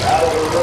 Out of the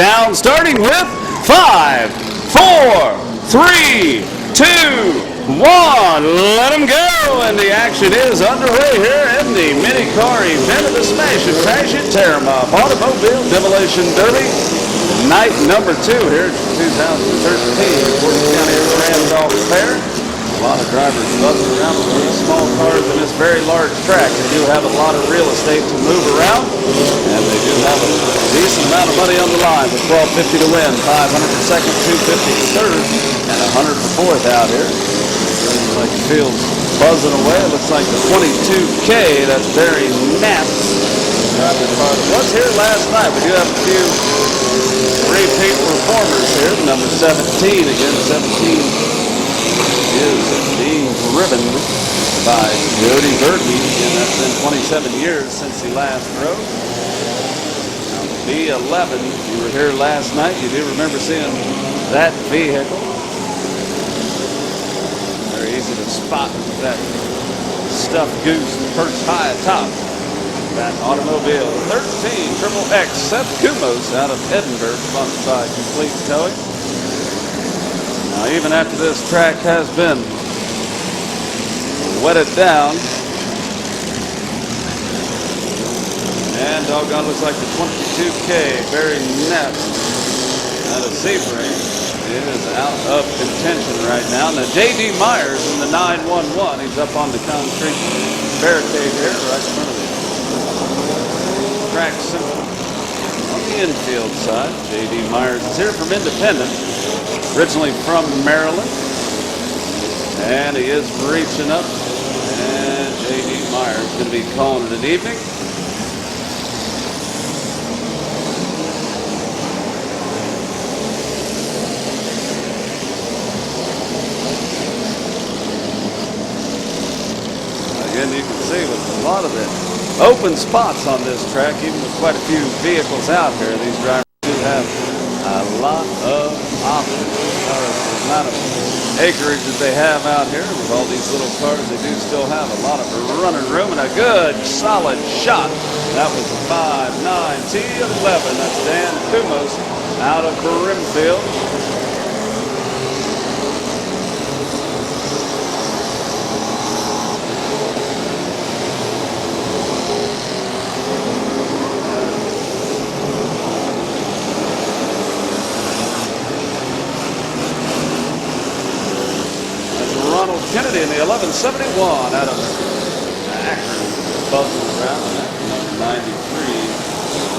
down, starting with 5, 4, 3, 2, 1. Let them go, and the action is underway here in the mini car event of the Smash It, Crash It, Tear 'em Up Automobile Demolition Derby. Night number 2 here, 2013, Portage County Randolph Fair. A lot of drivers buzzing around with these small cars in this very large track. They do have a lot of real estate to move around, and they do have a decent amount of money on the line with $12.50 to win, $500 for second, $250 for third, and $100 for fourth out here. Seems like the field's buzzing away. It looks like the 22K, that's Barry Knapp. Was here last night. We do have a few repeat performers here. Number 17 again, 17 is being driven by Jody Berkey, and that's been 27 years since he last rode. Now, B11, you were here last night. You do remember seeing that vehicle. Very easy to spot that stuffed goose perched high atop that automobile. 13 Triple X Seth Kumos out of Edinburgh, sponsored by Complete Towing. Now, even after this track has been wetted down, and doggone, looks like the 22K Barry Knapp out of Sebring is out of contention right now. Now, J.D. Myers in the 911, he's up on the concrete barricade here right in front of the track symbol on the infield side. J.D. Myers is here from Independent, originally from Maryland, and he is reaching up, and J.D. Myers is going to be calling it an evening. Again, you can see with a lot of the open spots on this track, even with quite a few vehicles out here, these drivers do have a lot of options as far as the amount of acreage that they have out here. With all these little cars, they do still have a lot of running room, and a good solid shot. That was a 5.9 T11. That's Dan Kumos out of Brimfield. Kennedy in the 1171 out of Akron, buzzing around that number 93.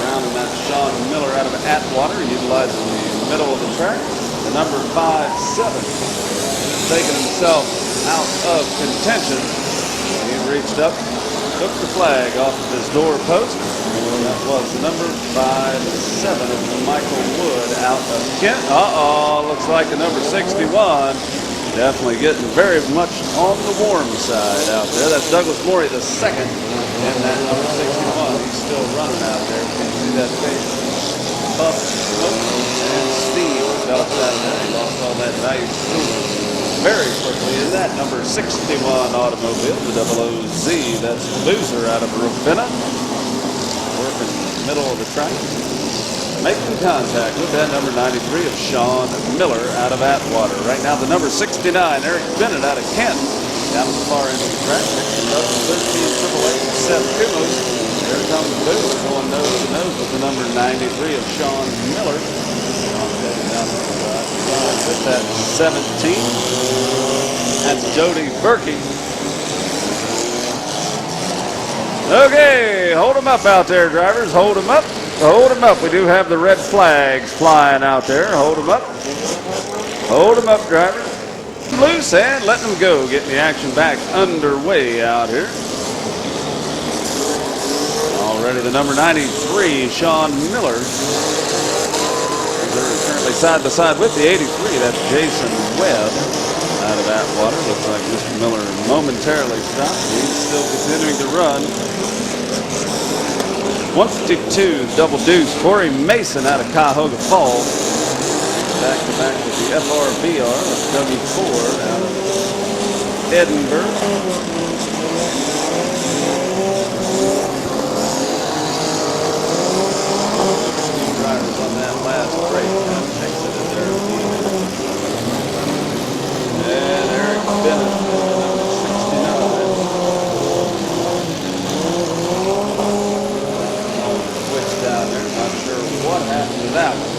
Around that Sean Miller out of Atwater, utilizing the middle of the track. The number 57 taking himself out of contention. He reached up, took the flag off of his door post. That was the number 57 of Michael Wood out of Kent. Looks like the number 61. Definitely getting very much on the warm side out there. That's Douglas Morey the second in that number 61. He's still running out there. You can see that face puff, smoke, and steam developed out there. He lost all that value very quickly in that number 61 automobile, the 00Z. That's Loser out of Ravenna. Working middle of the track. Making contact with that number 93 of Sean Miller out of Atwater. Right now, the number 69, Eric Bennett out of Kent, down at the far end of the track. Next up, 13 Triple X Seth Kumos. There comes Booth going nose to nose with the number 93 of Sean Miller. Down with that 17. That's Jody Berkey. Okay, hold them up out there, drivers. Hold them up. Hold them up. We do have the red flags flying out there. Hold them up. Hold them up, drivers. Loose and let them go. Getting the action back underway out here. Already the number 93, Sean Miller. They're currently side by side with the 83. That's Jason Webb out of Atwater. Looks like Mr. Miller momentarily stopped. He's still continuing to run. 152 double deuce. Corey Mason out of Cuyahoga Falls. Back to back with the FRBR. That's Dougie Ford out of Edinburgh. Drivers on that last that's great. That takes it in there. And Eric Bennett, number 69. Switch down there. Not sure what happened to that one.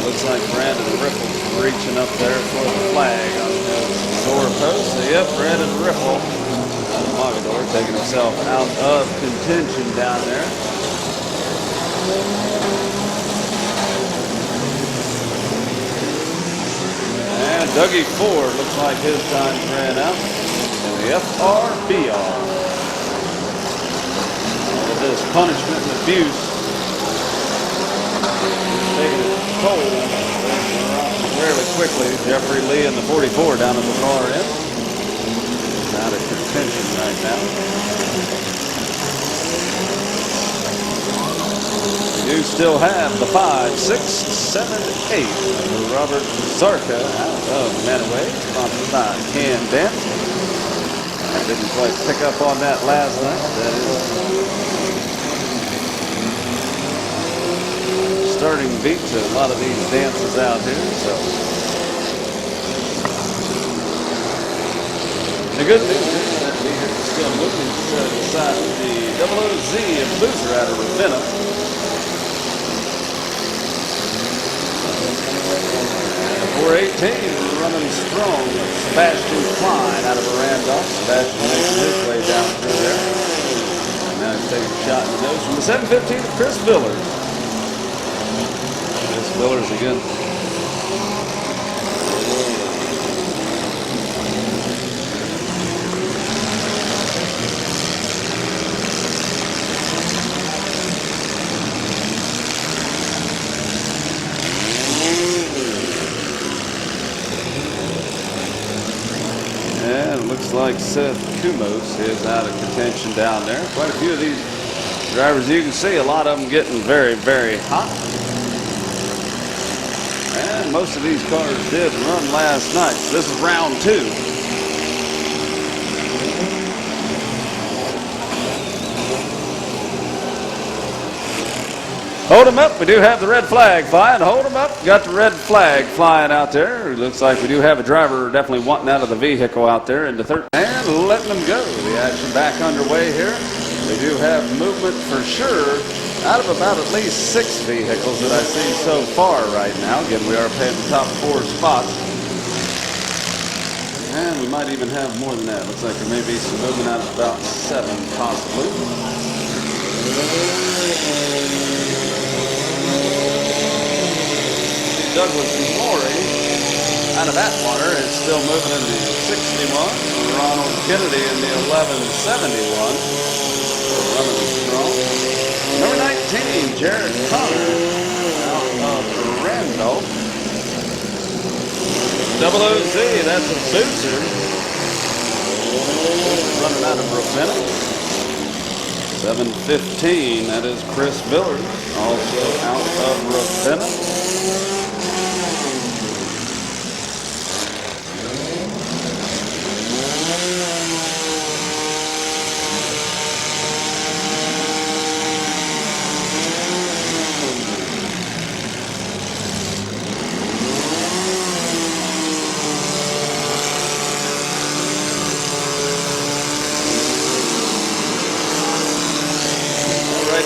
Looks like Brandon Ripple's reaching up there for the flag on the door post. So, yep, Brandon Ripple out of Mogador taking himself out of contention down there. And Dougie Ford looks like his time ran out in the FRBR. All of this punishment and abuse taking its toll fairly quickly. Jeffrey Lee in the 44 down at the far end. He's out of contention right now. We do still have the 5, 6, 7, 8 of Robert Zarka out of Manaway, sponsored by Can Dent. I didn't quite pick up on that last night. That is starting beat to a lot of these dances out here. So the good news is that we are still moving beside the Double OZ and Boozer out of Ravenna. 418 running strong. Sebastian Klein out of Randolph. Sebastian making his way down through there. And now he's taking a shot in the nose from the 715 of Chris Villers. Villers again. And it looks like Seth Kumos is out of contention down there. Quite a few of these drivers, you can see a lot of them getting very, very hot. And most of these cars did run last night. So this is round 2. Hold them up. We do have the red flag flying. Hold them up. Got the red flag flying out there. It looks like we do have a driver definitely wanting out of the vehicle out there into third. And letting them go. The action back underway here. We do have movement for sure out of about at least 6 vehicles that I see so far right now. Again, we are paying the top 4 spots. And we might even have more than that. Looks like there may be some movement out of about 7 possibly. Douglas Morey out of Atwater is still moving in the 61. Ronald Kennedy in the 1171. Running strong. Number 19, Jared Connor out of Randolph. Double OZ, that's a Boozer. Running out of Ravenna. 715, that is Chris Villers, also out of Ravenna.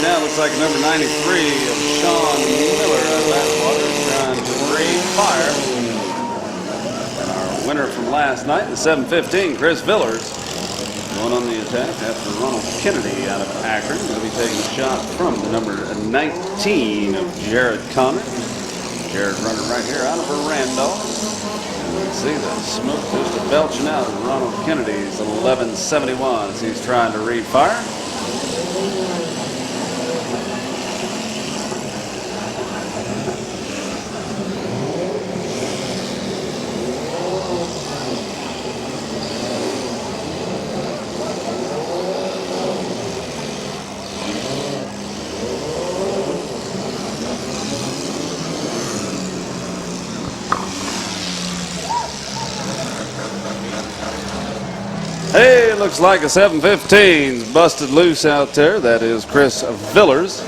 Now looks like number 93 of Sean Miller out of Atwater trying to breathe fire. And our winner from last night, the 715, Chris Villers, going on the attack after Ronald Kennedy out of Akron. Going to be taking a shot from the number 19 of Jared Connor. Jared running right here out of Randolph. And you can see the smoke just belching out of Ronald Kennedy's 1171 as he's trying to read fire. it looks like a 715's busted loose out there. That is Chris Villers.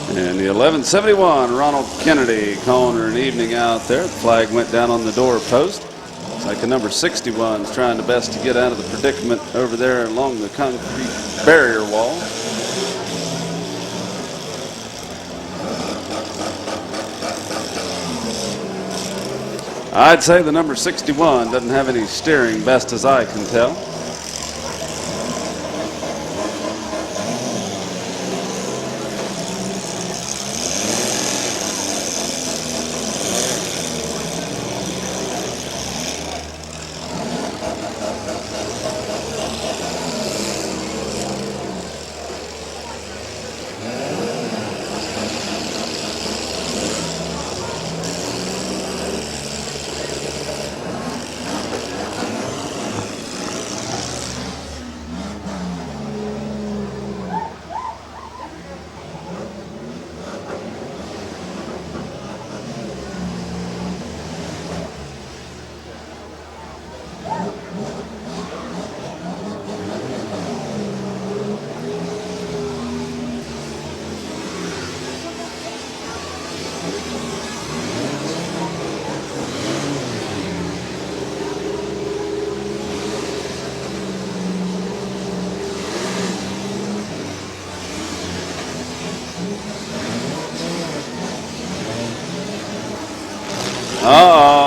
And the 1171, Ronald Kennedy, calling her an evening out there. The flag went down on the door post. It's like the number 61 is trying the best to get out of the predicament over there along the concrete barrier wall. I'd say the number 61 doesn't have any steering, best as I can tell.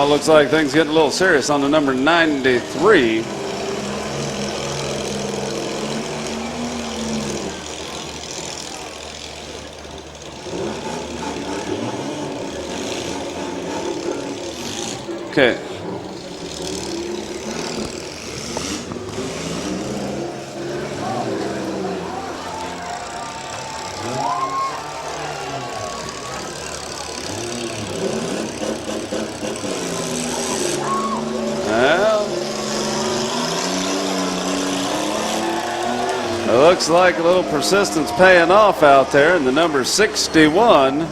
Looks like things getting a little serious on the number 93. Okay. Looks like a little persistence paying off out there, and the number 61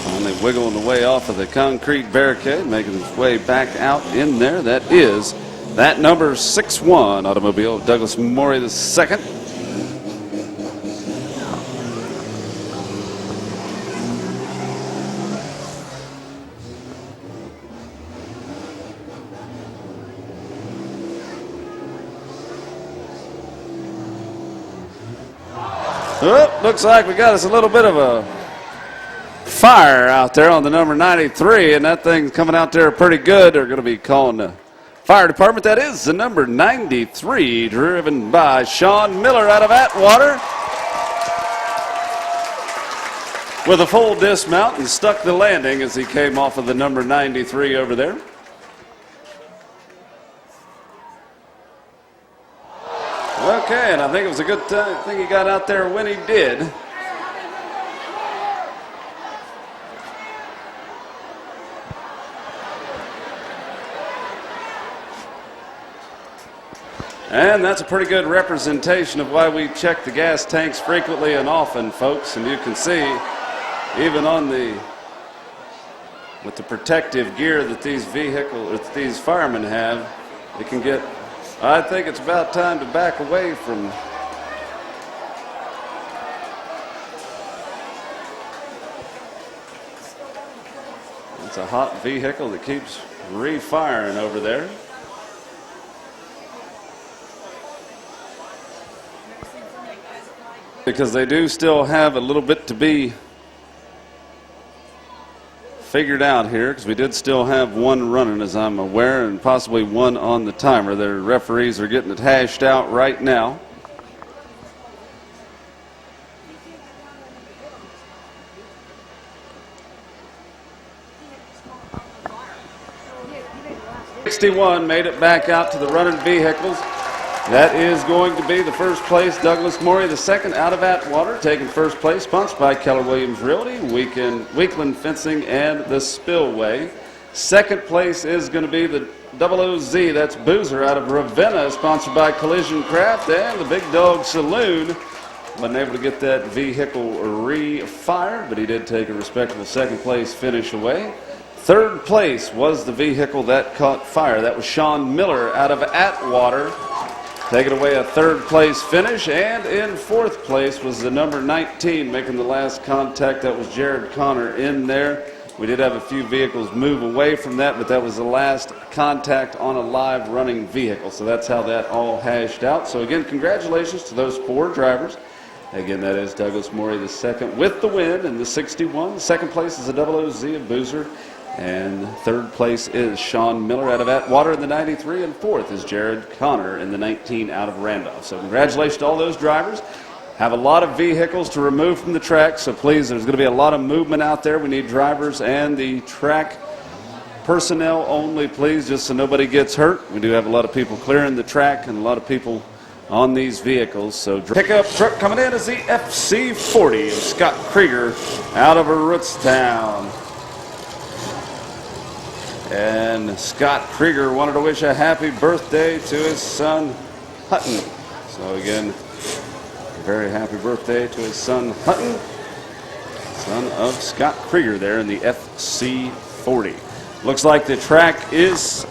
finally wiggling the way off of the concrete barricade, making its way back out in there. That is that number 61 automobile, Douglas Morey II. Oh, looks like we got us a little bit of a fire out there on the number 93, and that thing's coming out there pretty good. They're going to be calling the fire department. That is the number 93, driven by Sean Miller out of Atwater, with a full dismount and stuck the landing as he came off of the number 93 over there. Okay, and I think it was a good thing he got out there when he did. And that's a pretty good representation of why we check the gas tanks frequently and often, folks. And you can see, even on with the protective gear that these firemen have, they can get. I think it's about time to back away from it's a hot vehicle that keeps re-firing over there. Because they do still have a little bit to be figured out here, because we did still have one running, as I'm aware, and possibly one on the timer. Their referees are getting it hashed out right now. '61 made it back out to the running vehicles. That is going to be the first place, Douglas Morey II out of Atwater, taking first place, sponsored by Keller Williams Realty, Weekland Fencing, and the Spillway. Second place is going to be the OOZ, that's Boozer out of Ravenna, sponsored by Collision Craft and the Big Dog Saloon. wasn't able to get that vehicle re-fired, but he did take a respectable second place finish away. Third place was the vehicle that caught fire. That was Sean Miller out of Atwater, taking away a third place finish. And in fourth place was the number 19, making the last contact. That was Jared Connor in there. We did have a few vehicles move away from that, but that was the last contact on a live running vehicle. So that's how that all hashed out. So again, congratulations to those 4 drivers. Again, that is Douglas Morey the second with the win in the 61. Second place is the 00Z of Boozer. And third place is Sean Miller out of Atwater in the 93. And fourth is Jared Connor in the 19 out of Randolph. So congratulations to all those drivers. Have a lot of vehicles to remove from the track. So please, there's going to be a lot of movement out there. We need drivers and the track personnel only, please, just so nobody gets hurt. We do have a lot of people clearing the track and a lot of people on these vehicles. So pickup truck coming in is the FC40 of Scott Krieger out of Rootstown. And Scott Krieger wanted to wish a happy birthday to his son Hutton. So again, very happy birthday to his son Hutton, son of Scott Krieger there in the FC40. Looks like the track is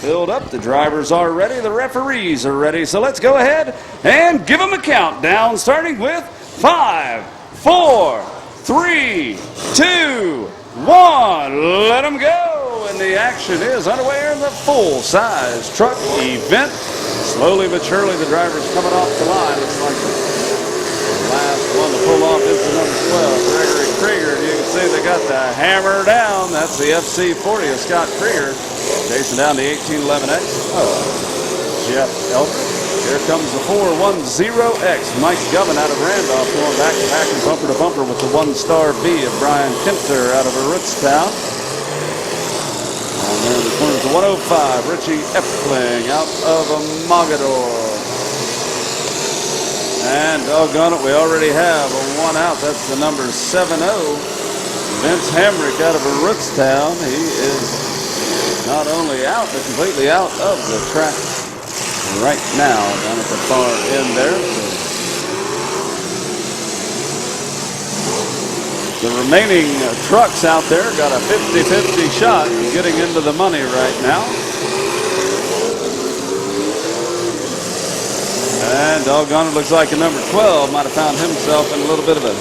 filled up. The drivers are ready. The referees are ready. So let's go ahead and give them a countdown, starting with 5, 4, 3, 2, 1. Let them go. And the action is underway in the full-size truck event. Slowly but surely, the drivers coming off the line. Looks like the last one to pull off is the number 12, Gregory Krieger. You can see they got the hammer down. That's the FC40 of Scott Krieger, chasing down the 1811X. Jeff Elder. Here comes the 410X. Mike Govin out of Randolph, going back-to-back and bumper-to-bumper with the 1-star B of Brian Kinter out of Rootstown. And then the corner is the 105, Richie Epling out of Mogador. And doggone it, we already have a 1 out. That's the number 70, Vince Hamrick out of Rootstown. He is not only out, but completely out of the track right now down at the far end there. The remaining trucks out there got a 50-50 shot of getting into the money right now. And doggone it, looks like a number 12 might have found himself in a little bit of a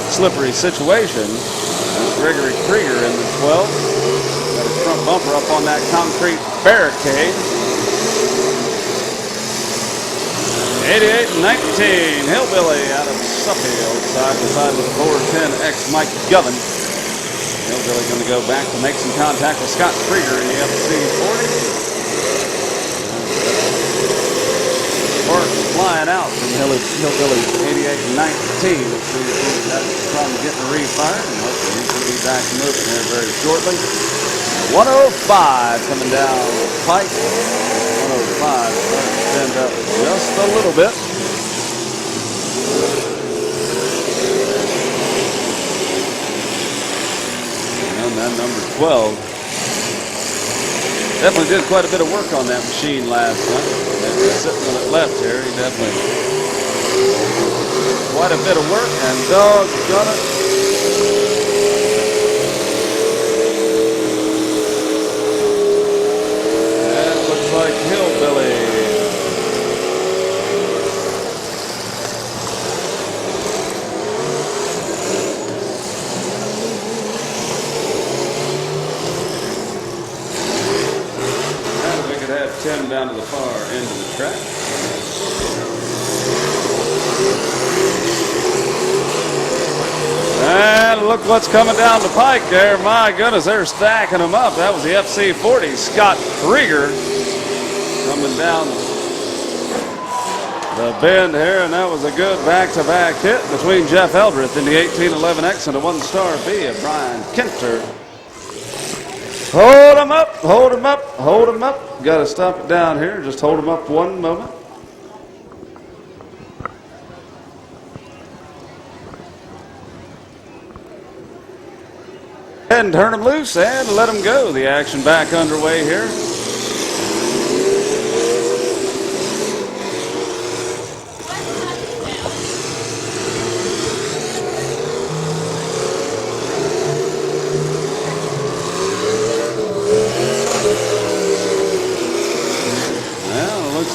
slippery situation. That's Gregory Krieger in the 12. Got his front bumper up on that concrete barricade. 88-19, Hillbilly out of Suffield, side to side with 410X Mike Govin. Hillbilly going to go back to make some contact with Scott Krieger in the FC40. Sparks flying out from Hillbilly 88-19. Let's see if he's having a problem getting a refired, and hopefully he's going to be back moving here very shortly. 105 coming down the pike. 105 starting to stand up just a little bit. And that number 12 definitely did quite a bit of work on that machine last night. Sitting on it left here, he definitely quite a bit of work, and doggone it. Like Hillbilly. And we could have Tim down to the far end of the track. And look what's coming down the pike there. My goodness, they're stacking them up. That was the FC40, Scott Krieger, coming down the bend here, and that was a good back-to-back hit between Jeff Eldrith in the 1811X and a 1-star B of Brian Kinter. Hold him up, hold him up, hold him up. Got to stop it down here. Just hold him up one moment. And turn him loose and let him go. The action back underway here.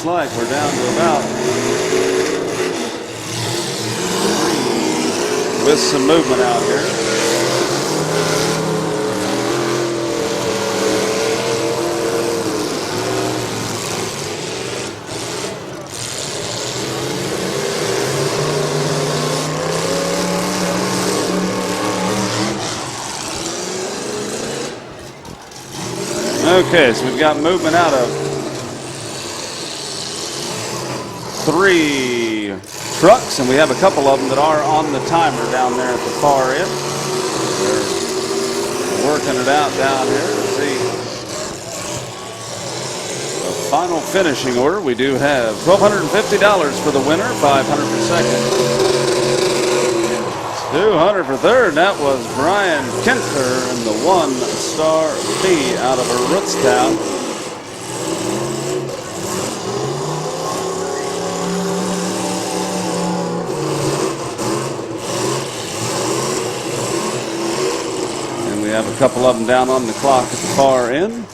looks like we're down to about 3 with some movement out here. Okay, so we've got movement out of 3 trucks, and we have a couple of them that are on the timer down there at the far end. They're working it out down here to see the final finishing order. We do have $1,250 for the winner, $500 for second, $200 for third. That was Brian Kenter in the 1-star B out of Rootstown. And we have a couple of them down on the clock at the far end.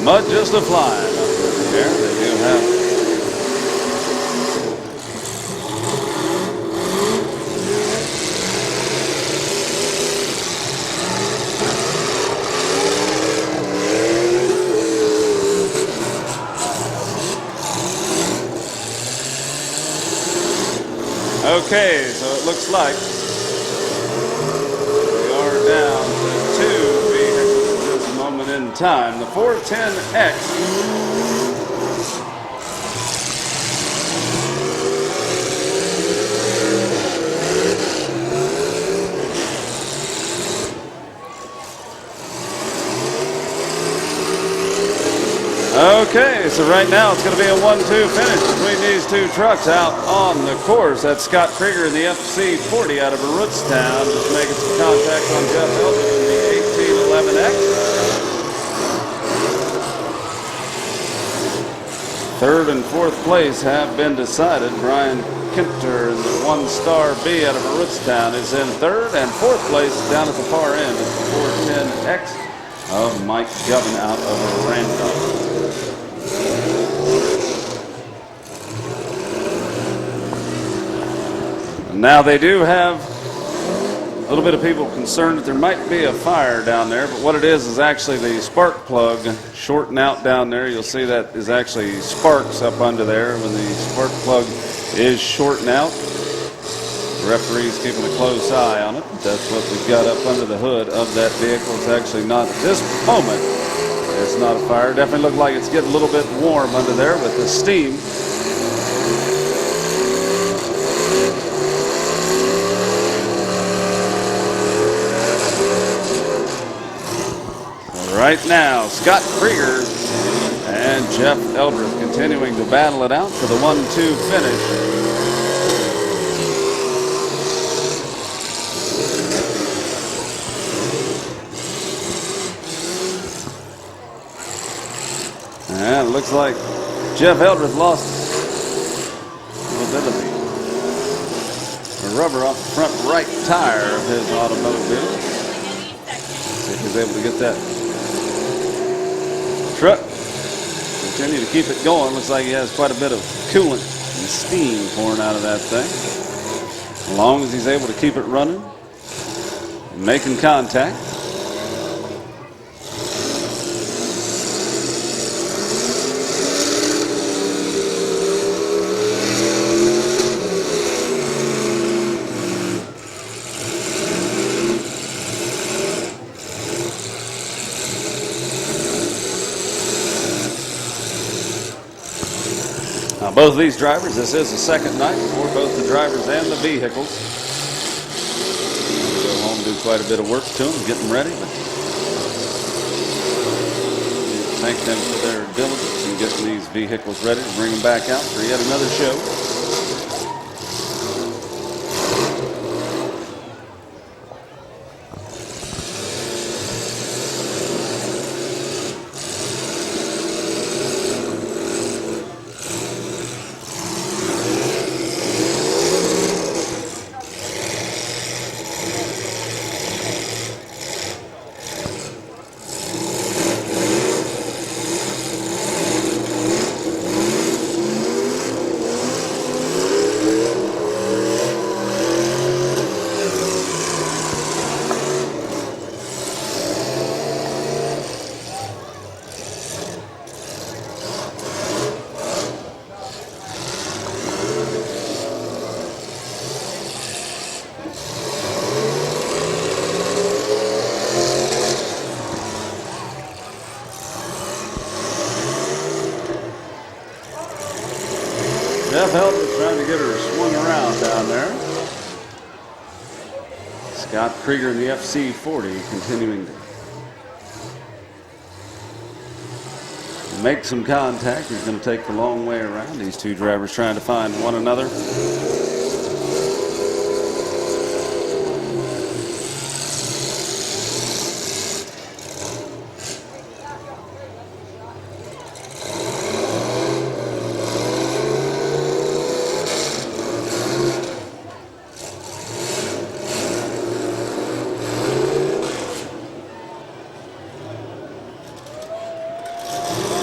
Mud just a flying up in the air. They do have okay, so it looks like we are down to 2 vehicles at this moment in time. The 410X Okay, so right now it's going to be a 1-2 finish between these 2 trucks out on the course. That's Scott Krieger in the FC40 out of Rootstown, just making some contact on Jeff Elton in the 1811X. Third and fourth place have been decided. Brian Kenter in the 1-star B out of Rootstown is in third, and fourth place down at the far end is the 410X of Mike Govan out of Randolph. Now they do have a little bit of people concerned that there might be a fire down there, but what it is actually the spark plug shorting out down there. You'll see that is actually sparks up under there when the spark plug is shorting out. The referee's keeping a close eye on it. That's what we've got up under the hood of that vehicle. It's actually not at this moment. It's not a fire. Definitely look like it's getting a little bit warm under there with the steam. Right now, Scott Krieger and Jeff Eldredge continuing to battle it out for the 1-2 finish. And it looks like Jeff Eldredge lost a little bit of the rubber off the front right tire of his automobile. See if he's able to get that truck, continue to keep it going. Looks like he has quite a bit of coolant and steam pouring out of that thing. As long as he's able to keep it running and making contact. Both of these drivers, this is the second night for both the drivers and the vehicles. We'll go home and do quite a bit of work to them, get them ready. But thank them for their diligence in getting these vehicles ready to bring them back out for yet another show. Jeff Eldredge trying to get her to swing around down there. Scott Krieger in the FC40 continuing to make some contact. He's going to take the long way around. These two drivers trying to find one another.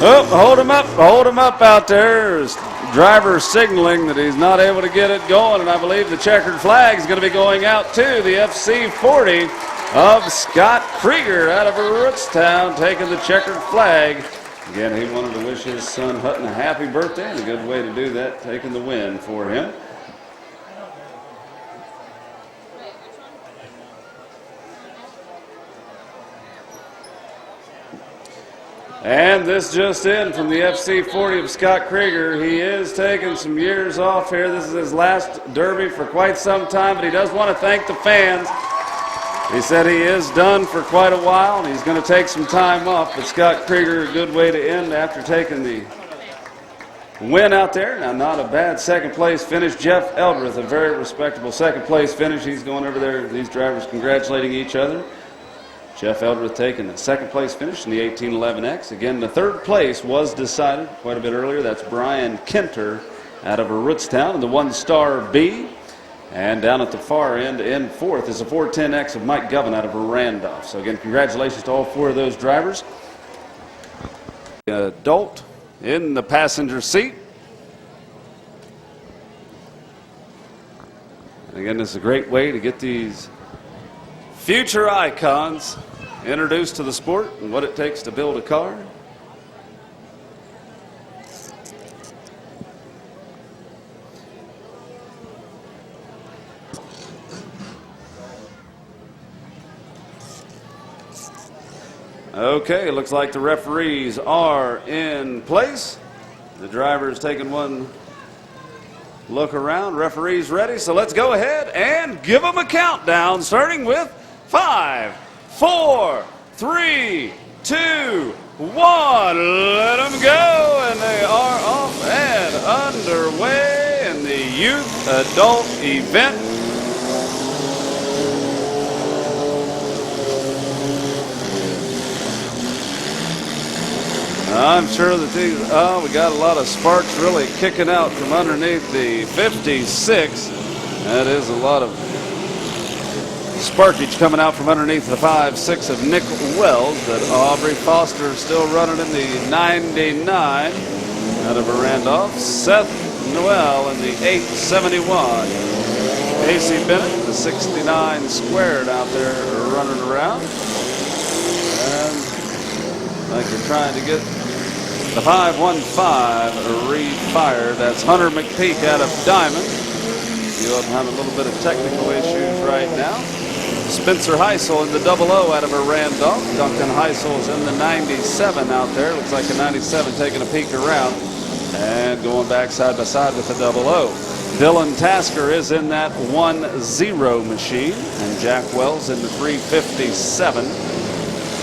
Oh, hold him up out there. His driver signaling that he's not able to get it going, and I believe the checkered flag is going to be going out to the FC40 of Scott Krieger out of Rootstown, taking the checkered flag. Again, he wanted to wish his son Hutton a happy birthday, and a good way to do that, taking the win for him. And this just in from the FC40 of Scott Krieger. He is taking some years off here. This is his last Derby for quite some time, but he does want to thank the fans. He said he is done for quite a while, and he's going to take some time off. But Scott Krieger, a good way to end after taking the win out there. Now, not a bad second place finish. Jeff Eldredge, a very respectable second place finish. He's going over there, these drivers congratulating each other. Jeff Eldredge taking the second place finish in the 1811X. Again, the third place was decided quite a bit earlier. That's Brian Kenter out of Rootstown in the 1-star B. And down at the far end, in fourth, is the 410X of Mike Govan out of Randolph. So again, congratulations to all four of those drivers. Adult in the passenger seat. And again, this is a great way to get these future icons introduced to the sport and what it takes to build a car. Okay, it looks like the referees are in place. The driver is taking one look around. Referee's ready, so let's go ahead and give them a countdown, starting with 5, 4, 3, 2, 1. Let them go, and they are off and underway in the youth adult event. I'm sure that these, we got a lot of sparks really kicking out from underneath the 56. That is a lot of sparkage coming out from underneath the 5.6 of Nick Wells, but Aubrey Foster still running in the 99 out of Randolph. Seth Noel in the 871. Casey Bennett, the 69 squared out there running around. And like you're trying to get the 515 refired. That's Hunter McPeak out of Diamond. You have having a little bit of technical issues right now. Spencer Heisel in the 00 out of Randolph. Duncan Heisel's in the 97 out there. Looks like a 97 taking a peek around and going back side by side with the 00. Dylan Tasker is in that 10 machine, and Jack Wells in the 357.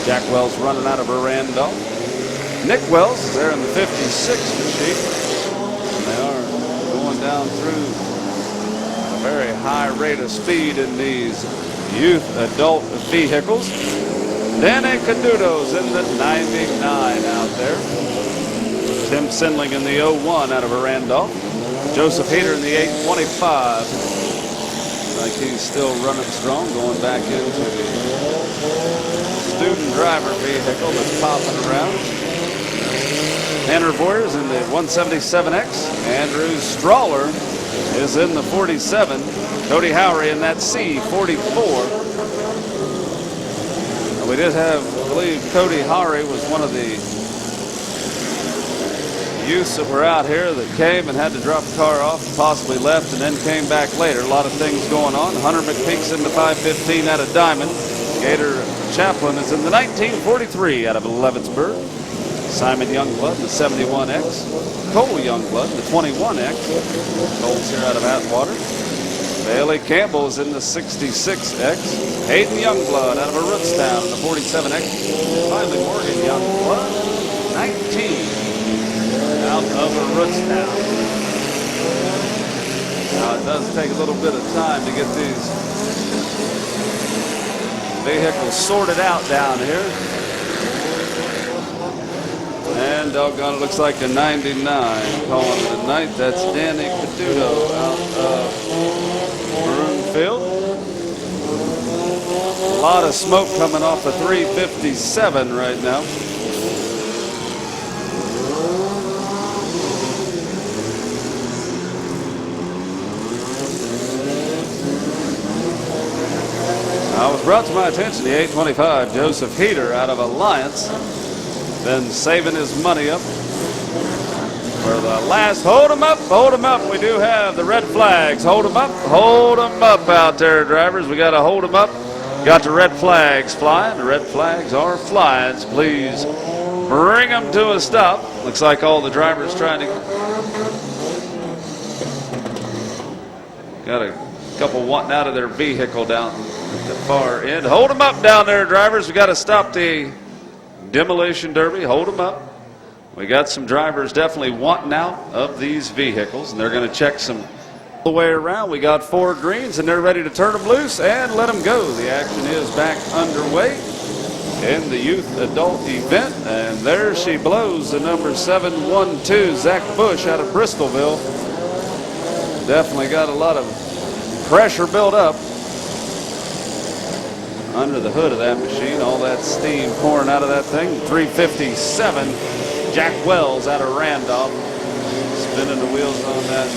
Jack Wells running out of Randolph. Nick Wells is there in the 56 machine. And they are going down through a very high rate of speed in these youth adult vehicles. Danny Caduto's in the 99 out there. Tim Sindling in the 01 out of Randolph. Joseph Heater in the 825. Like he's still running strong, going back into the student driver vehicle that's popping around. Tanner Boyers in the 177X. Andrew Strawler is in the 47. Cody Howery in that C44. And we did have, I believe, Cody Howery was one of the youths that were out here that came and had to drop the car off, possibly left, and then came back later. A lot of things going on. Hunter McPeak's in the 515 out of Diamond. Gator Chaplin is in the 1943 out of Leavittsburg. Simon Youngblood in the 71X. Cole Youngblood in the 21X. Cole's here out of Atwater. Bailey Campbell's in the 66X. Hayden Youngblood out of Rootstown in the 47X. Finally, Morgan Youngblood, 19, out of Rootstown. Now, it does take a little bit of time to get these vehicles sorted out down here. And doggone, it looks like a 99 calling it a night. That's Danny Caduto out of Broomfield. A lot of smoke coming off of 357 right now. Now, it was brought to my attention the 825 Joseph Heater out of Alliance. Been saving his money up for the last. Hold him up, hold him up. We do have the red flags. Hold him up out there, drivers. We got to hold him up. Got the red flags flying. The red flags are flying. So please bring them to a stop. Looks like all the drivers trying to. Got a couple wanting out of their vehicle down at the far end. Hold them up down there, drivers. We got to stop the demolition derby. Hold them up. We got some drivers definitely wanting out of these vehicles, and they're going to check some the way around. We got 4 greens, and they're ready to turn them loose and let them go. The action is back underway in the youth adult event, and there she blows, the number 712 Zach Bush out of Bristolville. Definitely got a lot of pressure built up under the hood of that machine. All that steam pouring out of that thing. 357 Jack Wells out of Randolph, spinning the wheels on that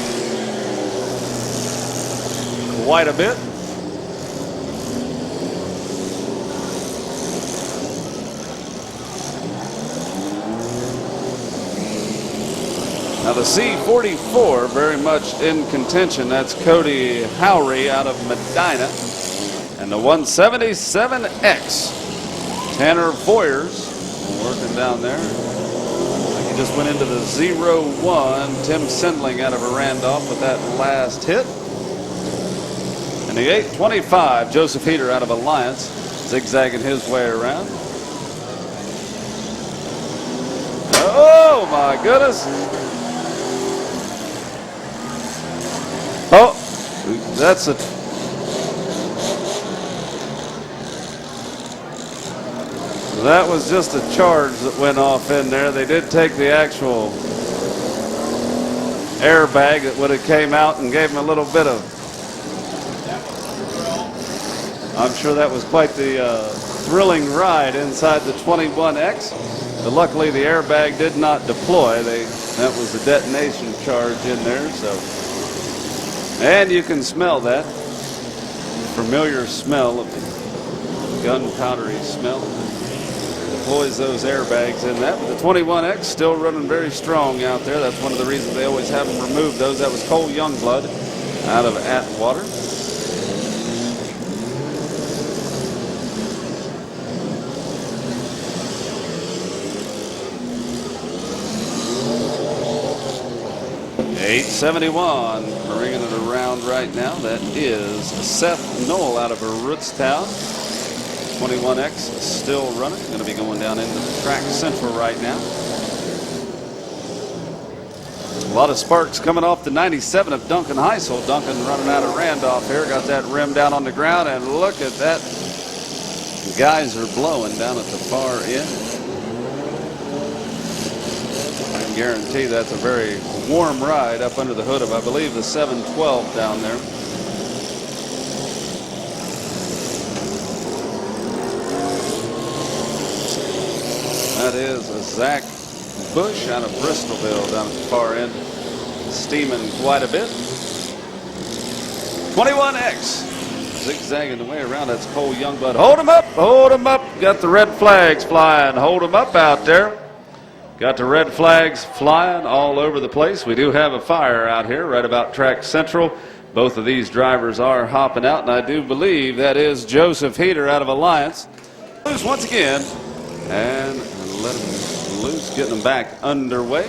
quite a bit. Now the C44 very much in contention. That's Cody Howry out of Medina. And the 177X, Tanner Voyers working down there. He just went into the 01. Tim Sindling out of Randolph with that last hit. And the 825, Joseph Heater out of Alliance, zigzagging his way around. Oh my goodness. Oh, that's a. That was just a charge that went off in there. They did take the actual airbag that would have came out and gave him a little bit of. I'm sure that was quite the thrilling ride inside the 21X. But luckily the airbag did not deploy. That was a detonation charge in there. So, and you can smell that familiar smell of the gunpowdery smell. Deploys those airbags in that. But the 21X still running very strong out there. That's one of the reasons they always have them remove those. That was Cole Youngblood out of Atwater. .871 bringing it around right now. That is Seth Knoll out of Rootstown. 21X still running. Going to be going down into the track central right now. A lot of sparks coming off the 97 of Duncan Heisel. Duncan running out of Randolph here. Got that rim down on the ground, and look at that. Guys are blowing down at the far end. I can guarantee that's a very warm ride up under the hood of, I believe, the 712 down there. That is a Zach Bush out of Bristolville down at the far end, steaming quite a bit. 21X zigzagging the way around. That's Cole Youngblood. Hold him up, hold him up. Got the red flags flying. Hold him up out there. Got the red flags flying all over the place. We do have a fire out here right about track central. Both of these drivers are hopping out, and I do believe that is Joseph Heater out of Alliance. Once again, and let him loose, getting them back underway.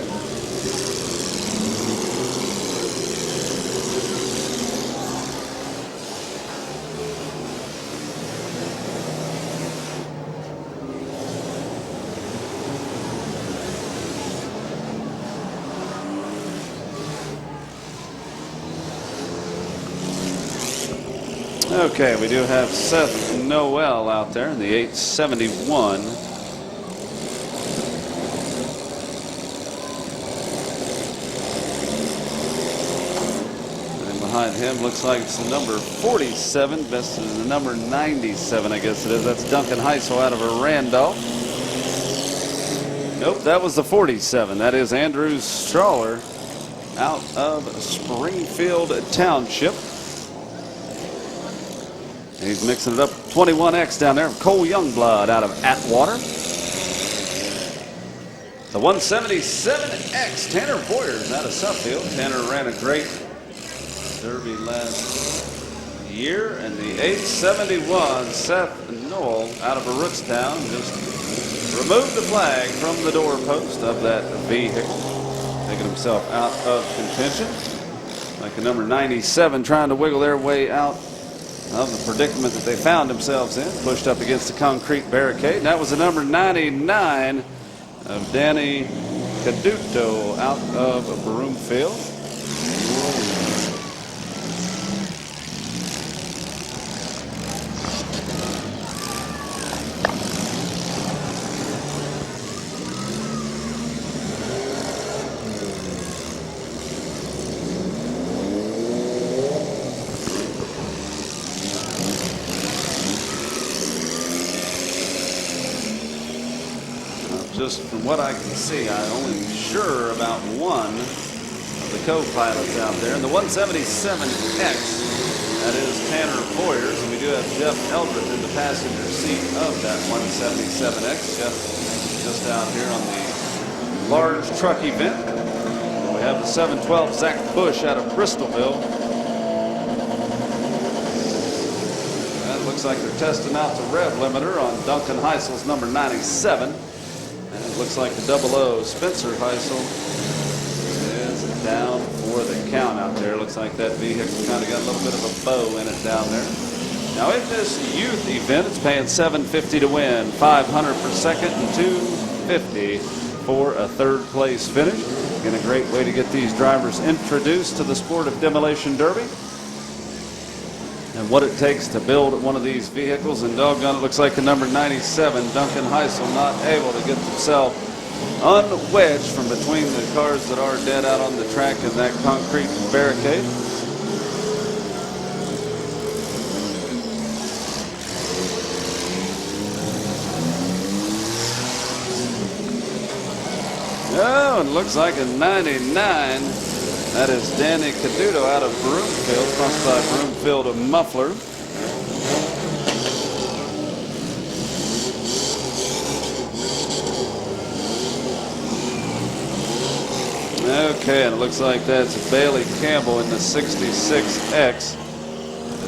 Okay, we do have Seth Noel out there in the 871. And behind him looks like it's the number 47. Best is the number 97, I guess it is. That's Duncan Heisel out of Randolph. Nope, that was the 47. That is Andrew Strawler out of Springfield Township. He's mixing it up. 21X down there. Cole Youngblood out of Atwater. The 177X, Tanner Boyers out of Suffield. Tanner ran a great Derby last year. And the 871, Seth Noel out of Rootstown, just removed the flag from the doorpost of that vehicle, taking himself out of contention. Like the number 97 trying to wiggle their way out of the predicament that they found themselves in, pushed up against the concrete barricade. And that was the number 99 of Danny Caduto out of Broomfield. Just from what I can see, I'm only sure about one of the co-pilots out there. And the 177X, that is Tanner Boyers. And we do have Jeff Eldred in the passenger seat of that 177X. Jeff just out here on the large truck event. And we have the 712 Zach Bush out of Bristolville. And it looks like they're testing out the rev limiter on Duncan Heisel's number 97. Looks like the 00 Spencer Heisel is down for the count out there. Looks like that vehicle kind of got a little bit of a bow in it down there. Now in this youth event, it's paying $750 to win, $500 for second, and $250 for a third place finish. Again, a great way to get these drivers introduced to the sport of demolition derby and what it takes to build one of these vehicles. And doggone, it looks like the number 97, Duncan Heisel, not able to get himself unwedged from between the cars that are dead out on the track in that concrete barricade. Oh, and it looks like a 99. That is Danny Caduto out of Broomfield, sponsored by Broomfield Muffler. Okay, and it looks like that's Bailey Campbell in the 66X.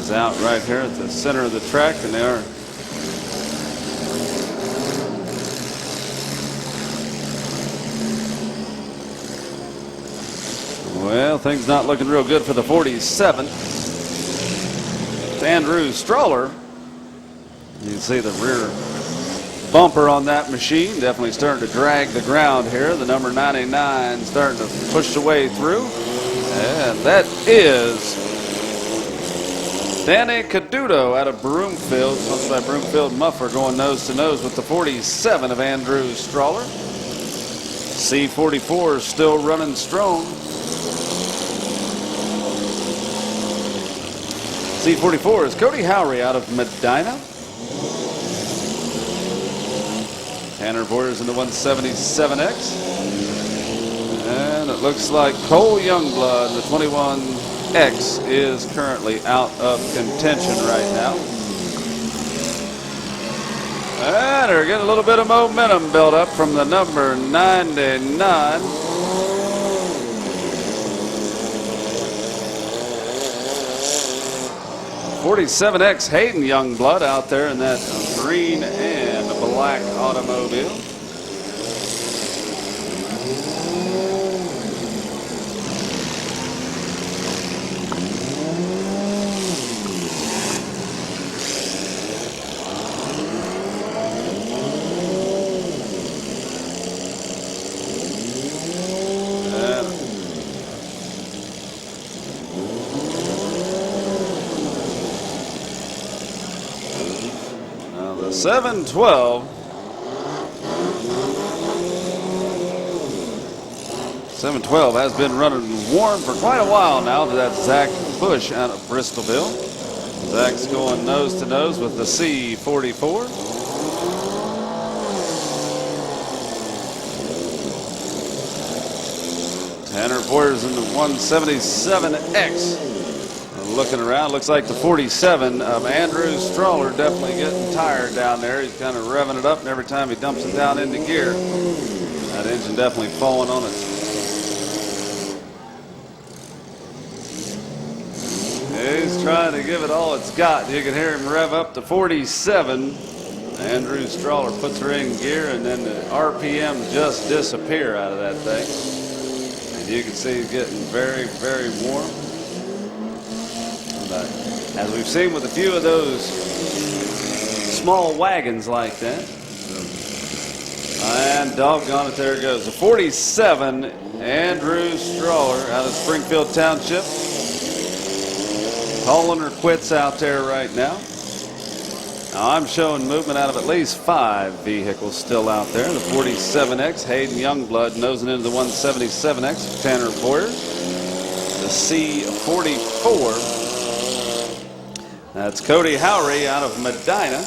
Is out right here at the center of the track, and they are well, things not looking real good for the 47. It's Andrew Strawler. You can see the rear bumper on that machine. Definitely starting to drag the ground here. The number 99 starting to push the way through. And that is Danny Caduto out of Broomfield, sponsored by Broomfield Muffler, going nose to nose with the 47 of Andrew Strawler. C44 is still running strong. C44 is Cody Howry out of Medina. Tanner Boyers in the 177X. And it looks like Cole Youngblood, the 21X, is currently out of contention right now. And they're getting a little bit of momentum built up from the number 99. 47X Hayden Youngblood out there in that green and black automobile. 712. 712 has been running warm for quite a while now to that Zach Bush out of Bristolville. Zach's going nose to nose with the C44. Tanner Boyers in the 177X. Looking around, looks like the 47 of Andrew Strawler definitely getting tired down there. He's kind of revving it up, and every time he dumps it down into gear, that engine definitely falling on it. He's trying to give it all it's got. You can hear him rev up to 47. Andrew Strawler puts her in gear, and then the RPM just disappear out of that thing. And you can see he's getting very, very warm. But as we've seen with a few of those small wagons like that. And doggone it, there it goes. The 47, Andrew Strawler out of Springfield Township. Calling her quits out there right now. Now I'm showing movement out of at least 5 vehicles still out there. The 47X, Hayden Youngblood nosing into the 177X, Tanner Boyers. The C44. That's Cody Howry out of Medina.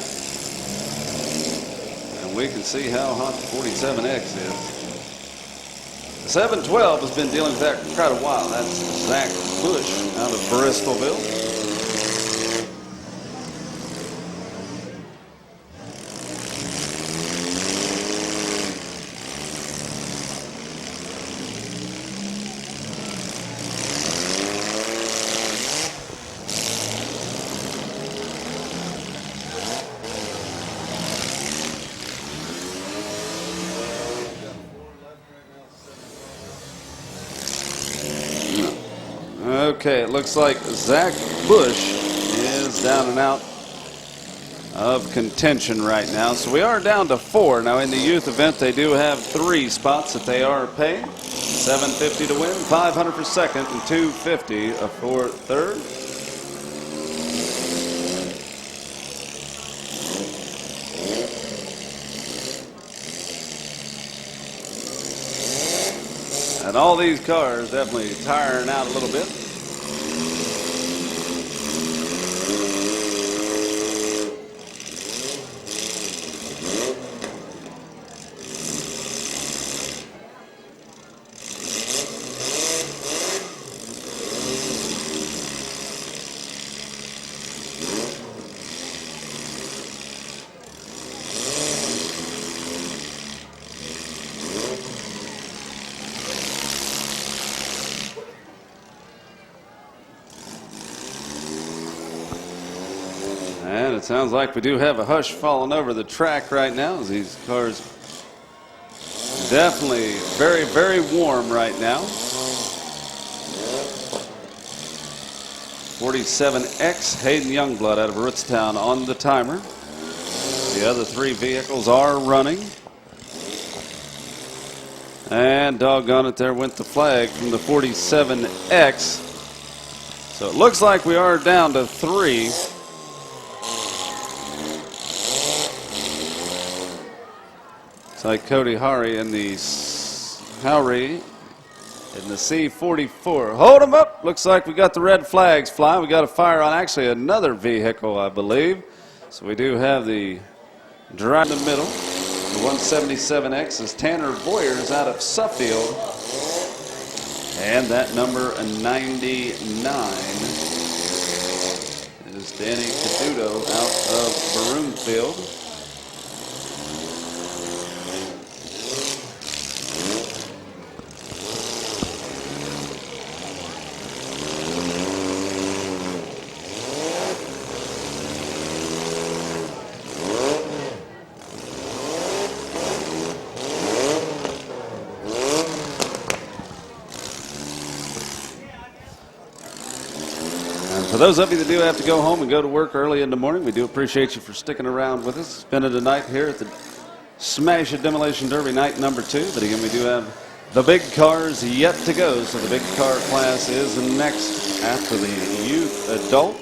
And we can see how hot the 47X is. The 712 has been dealing with that for quite a while. That's Zach Bush out of Bristolville. Okay, it looks like Zach Bush is down and out of contention right now. So we are down to 4. Now in the youth event, they do have 3 spots that they are paying. $750 to win, $500 for second, and $250 for third. And all these cars definitely tiring out a little bit. And it sounds like we do have a hush falling over the track right now, as these cars definitely very, very warm right now. 47X, Hayden Youngblood out of Rootstown on the timer. The other 3 vehicles are running. And doggone it, there went the flag from the 47X. So it looks like we are down to 3. It's like Cody Howry in the C44. Hold them up. Looks like we got the red flags flying. We got a fire on actually another vehicle, I believe. So we do have the drive in the middle. The 177X is Tanner Boyers out of Suffield. And that number 99 is Danny Caduto out of Broomfield. For those of you that do have to go home and go to work early in the morning, we do appreciate you for sticking around with us. Spending the night here at the Smash It Demolition Derby night number 2. But again, we do have the big cars yet to go. So the big car class is next after the youth adult.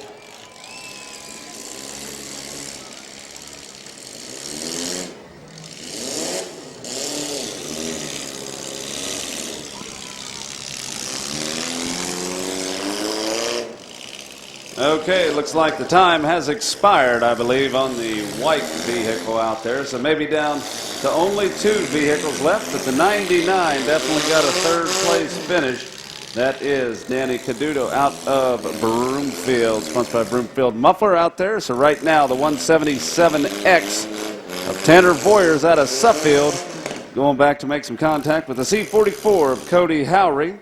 Okay, looks like the time has expired, I believe, on the white vehicle out there. So maybe down to only 2 vehicles left, but the 99 definitely got a third place finish. That is Danny Caduto out of Broomfield, sponsored by Broomfield Muffler out there. So right now, the 177X of Tanner Voyers out of Suffield going back to make some contact with the C44 of Cody Howry.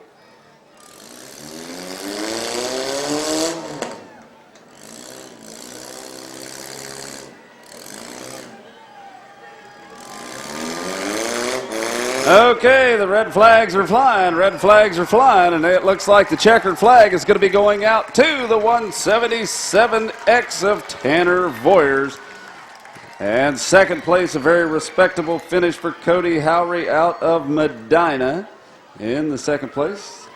Okay, the red flags are flying, and it looks like the checkered flag is going to be going out to the 177X of Tanner Voyers. And second place, a very respectable finish for Cody Howry out of Medina in the second place.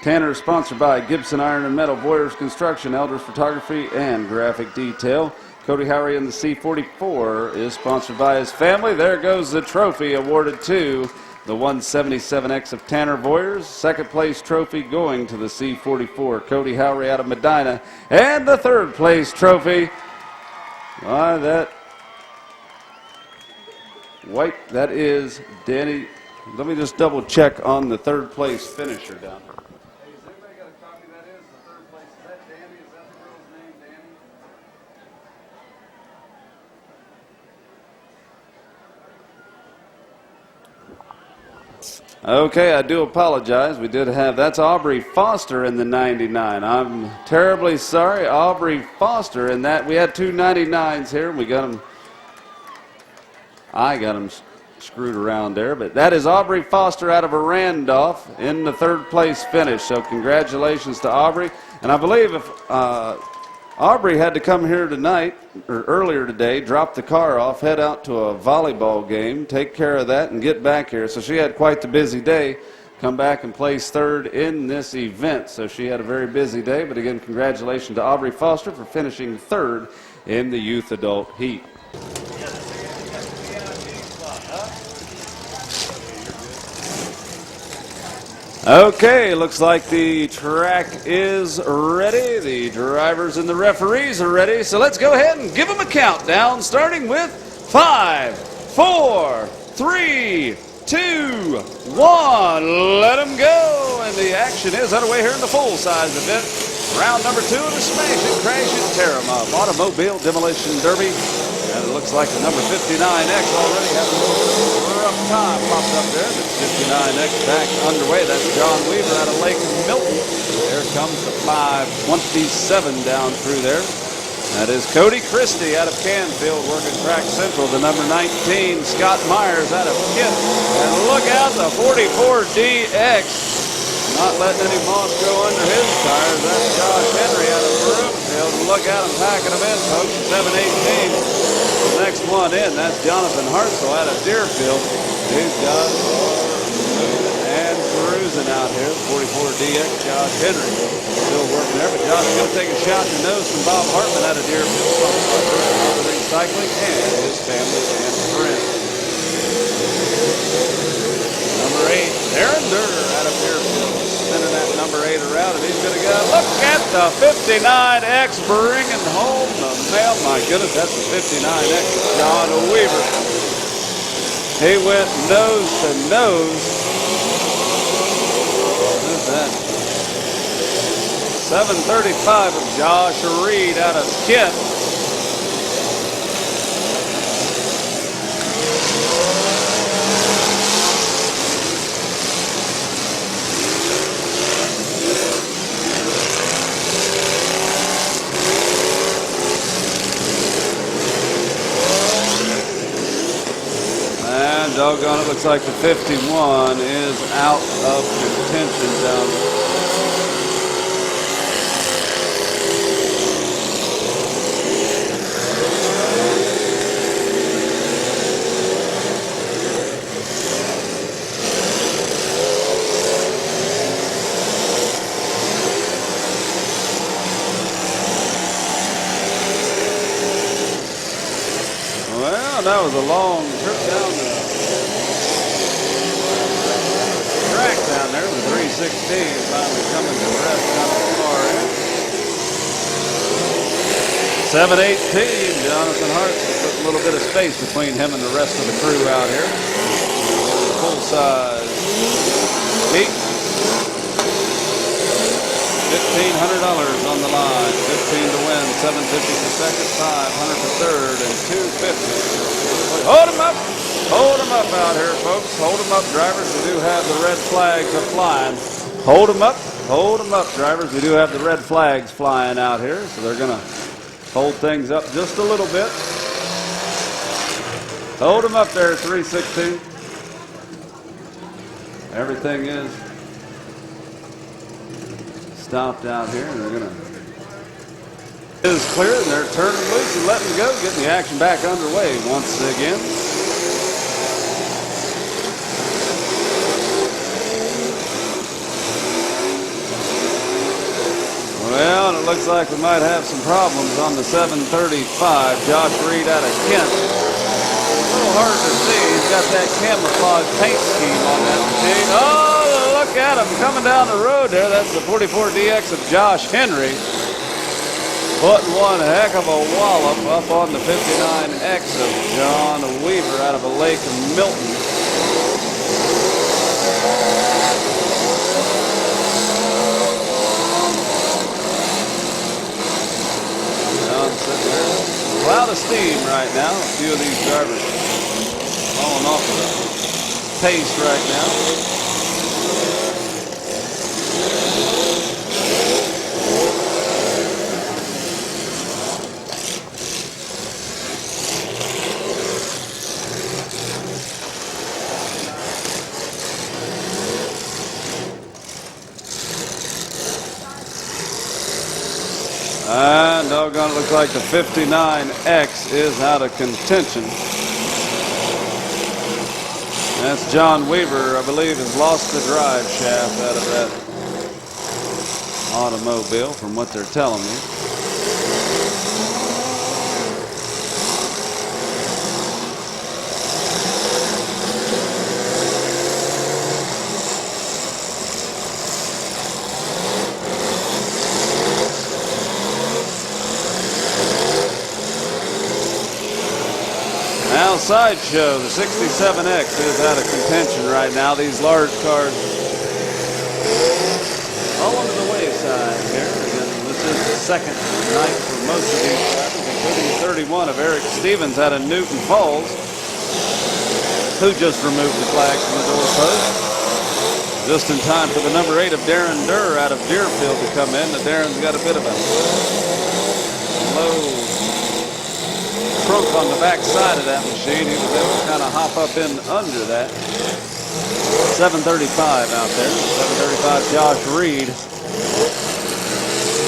Tanner is sponsored by Gibson Iron and Metal, Voyers Construction, Elders Photography, and Graphic Detail. Cody Howry in the C44 is sponsored by his family. There goes the trophy awarded to the 177X of Tanner Voyers. Second place trophy going to the C44, Cody Howry out of Medina. And the third place trophy, that white, that is Danny. Let me just double check on the third place finisher down there. Hey, has anybody got a copy of that is? The third place, is that Danny? Is that the girl's name, Danny? Okay, I do apologize. We did have, that's Aubrey Foster in the 99. I'm terribly sorry, Aubrey Foster in that. We had 2 99s here, and we got them, I got them screwed around there. But that is Aubrey Foster out of Randolph in the third place finish. So congratulations to Aubrey. And I believe if Aubrey had to come here tonight, or earlier today, drop the car off, head out to a volleyball game, take care of that, and get back here. So she had quite the busy day, come back and place third in this event. So she had a very busy day, but again, congratulations to Aubrey Foster for finishing third in the youth adult heat. Okay, looks like the track is ready. The drivers and the referees are ready. So let's go ahead and give them a countdown, starting with 5, 4, 3, 2, 1. Let them go. And the action is underway here in the full-size event. Round number 2 of the Smash and Crash and Tear 'em Up Automobile Demolition Derby. And it looks like the number 59X already has a little rough time popped up there. The 59X back underway. That's John Weaver out of Lake Milton. There comes the 527 down through there. That is Cody Christie out of Canfield working track central. The number 19, Scott Myers out of Kent. And look out, the 44DX. Not letting any moss grow under his tires. That's Josh Henry out of Broomfield. Look at him packing them in, folks. 718. The next one in, that's Jonathan Hartzell out of Deerfield. These guys are moving and cruising out here. 44DX, Josh Henry still working there, but Josh is going to take a shot in the nose from Bob Hartman out of Deerfield. Cycling and his family and friends. Number 8, Darren Durr out of Deerfield. Sending that number 8 around, and he's going to go. Look at the 59X bringing home the mail. My goodness, that's the 59X. John Weaver. He went nose to nose. What is that? 735 of Josh Reed out of Kent. Doggone it, looks like the 51 is out of contention down there. Well, that was a long trip down the track down there. The 316 finally coming to rest on the far end. 718, Jonathan Hart put a little bit of space between him and the rest of the crew out here. Full size heat. $1,500 on the line. 15 to win, 750 for second, 500 for third, and 250. Hold them up. Hold them up out here, folks. Hold them up, drivers. We do have the red flags are flying. Hold them up. Hold them up, drivers. We do have the red flags flying out here, so they're going to hold things up just a little bit. Hold them up there, 316. Everything is stopped out here, and they're going to is clear, and they're turning loose and letting go, getting the action back underway once again. Well, it looks like we might have some problems on the 735. Josh Reed out of Kent. A little hard to see. He's got that camouflage paint scheme on that machine. Oh, look at him coming down the road there. That's the 44DX of Josh Henry. Putting one heck of a wallop up on the 59X of John Weaver out of Lake Milton. Cloud of steam right now. A few of these drivers falling off of the pace right now. And doggone, it looks like the 59X is out of contention. That's John Weaver, I believe, has lost the drive shaft out of that automobile, from what they're telling me. Now, Sideshow, the 67X is out of contention right now. These large cars all under the wayside here. And this is the second night for most of these drivers, including 31 of Eric Stevens out of Newton Falls, who just removed the flag from the doorpost. Just in time for the number 8 of Darren Durr out of Deerfield to come in. The Darren's got a bit of a low trunk on the back side of that machine. He was able to kind of hop up in under that. 735 out there. 735 Josh Reed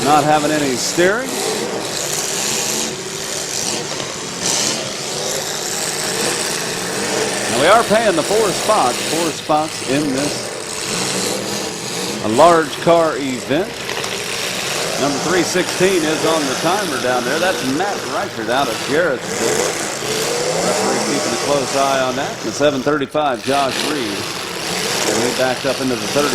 not having any steering. Now we are paying the four spots in this a large car event. Number 316 is on the timer down there. That's Matt Reichert out of Garrettsville. Referee keeping a close eye on that. And the 735 Josh Reed. And he backed up into the 31.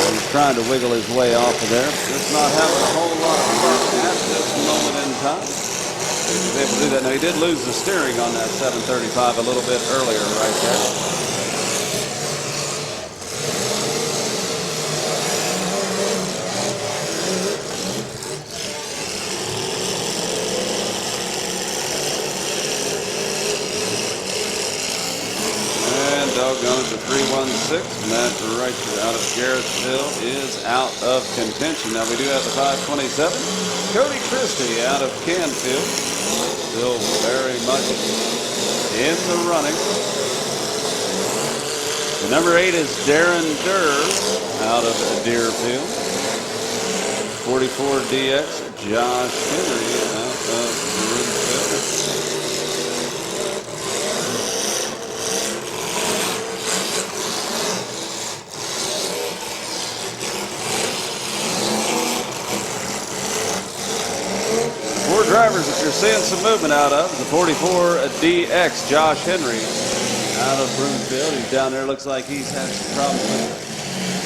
He's trying to wiggle his way off of there. Just not having a whole lot of luck at this moment in time. He was able to do that. Now, he did lose the steering on that 735 a little bit earlier right there. Doggone it, the 316, Matt Reichert out of Garrettsville is out of contention. Now we do have the 527, Cody Christie out of Canfield, still very much in the running. The number 8 is Darren Durr out of Deerfield. 44DX, Josh Henry out of Deerfield. 4 drivers that you're seeing some movement out of. The 44DX, Josh Henry, out of Broomfield. He's down there. Looks like he's had some problems with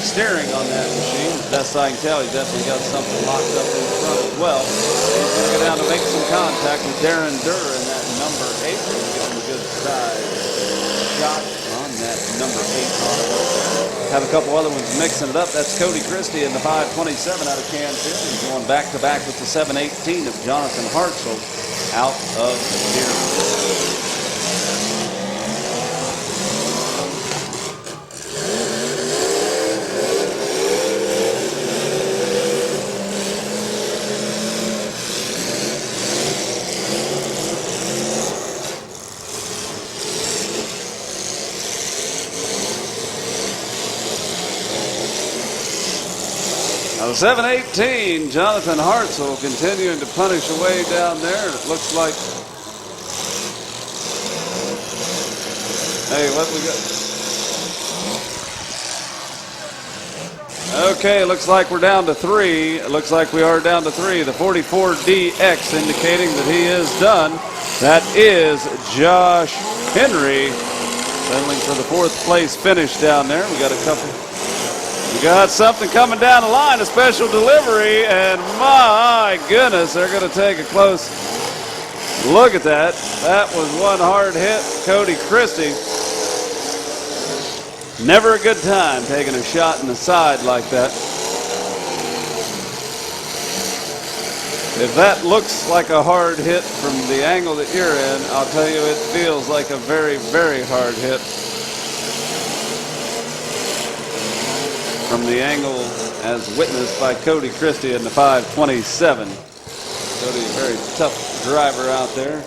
steering on that machine. As best I can tell, he definitely got something locked up in front as well. He's going to go down to make some contact with Darren Durr in that number 8. He's going to get him a good side shot on that number 8 model. Have a couple other ones mixing it up. That's Cody Christie in the 527 out of Kansas. He's going back-to-back with the 718 of Jonathan Hartzell out of Deerfield. Now, 718, Jonathan Hartzell continuing to punish away down there. It looks like, hey, what we got? Okay, looks like we're down to 3. It looks like we are down to 3. The 44DX indicating that he is done. That is Josh Henry settling for the 4th place finish down there. We got a couple. We got something coming down the line, a special delivery, and my goodness, they're going to take a close look at that. That was one hard hit, Cody Christie. Never a good time taking a shot in the side like that. If that looks like a hard hit from the angle that you're in, I'll tell you it feels like a very, very hard hit. From the angle as witnessed by Cody Christie in the 527. Cody, a very tough driver out there.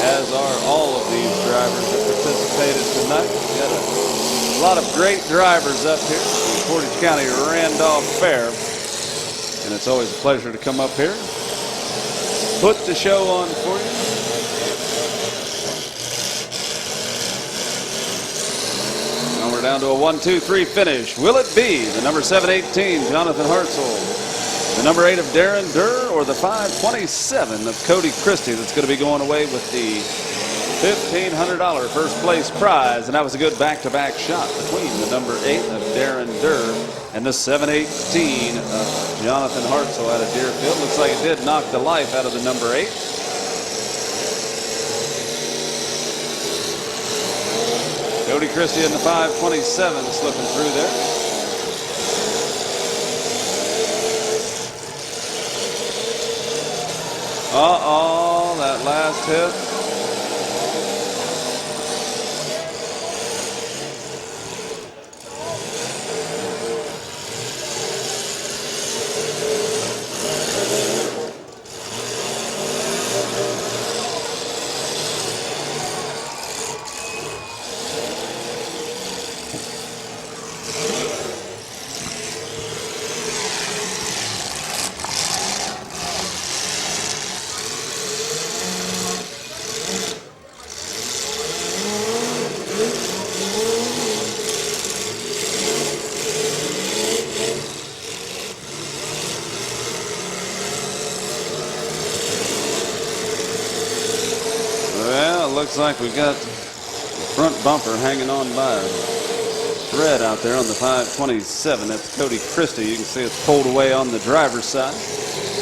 As are all of these drivers that participated tonight. We got a lot of great drivers up here at the Portage County Randolph Fair. And it's always a pleasure to come up here, put the show on for you. We're down to a 1-2-3 finish. Will it be the number 718, Jonathan Hartzell, the number 8 of Darren Durr, or the 527 of Cody Christie that's going to be going away with the $1,500 first place prize? And that was a good back-to-back shot between the number 8 of Darren Durr and the 718 of Jonathan Hartzell out of Deerfield. Looks like it did knock the life out of the number 8. Cody Christie in the 527 slipping through there. Uh-oh, that last hit. Looks like we've got the front bumper hanging on by a thread out there on the 527. That's Cody Christie. You can see it's pulled away on the driver's side.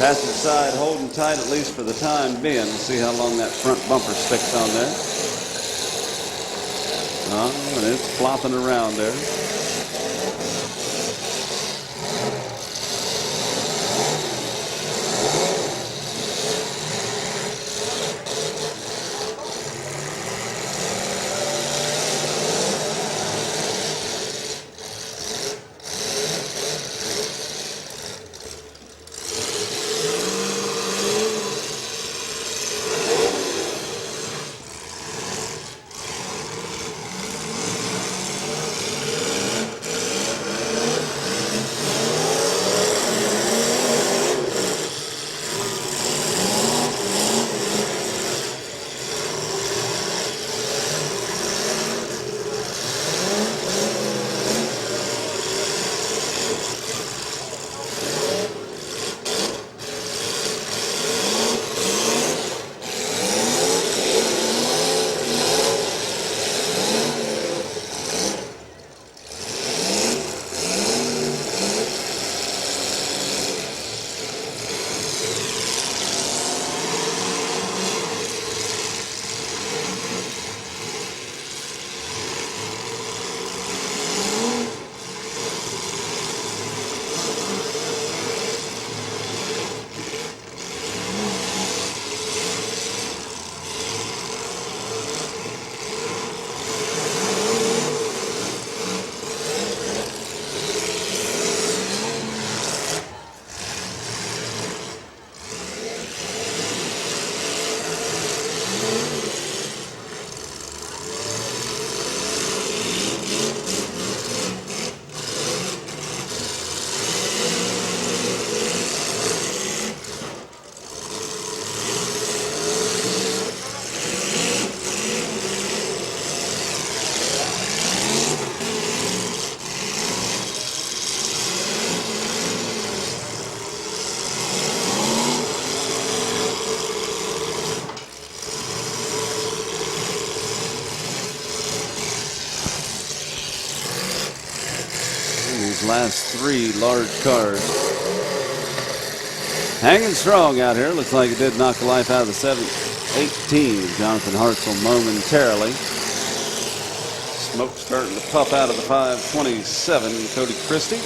Passenger side holding tight, at least for the time being. We'll see how long that front bumper sticks on there. Oh, and it's flopping around there. those last 3 large cars. Hanging strong out here. Looks like it did knock the life out of the 718. Jonathan Hartzell momentarily. Smoke starting to puff out of the 527. Cody Christie.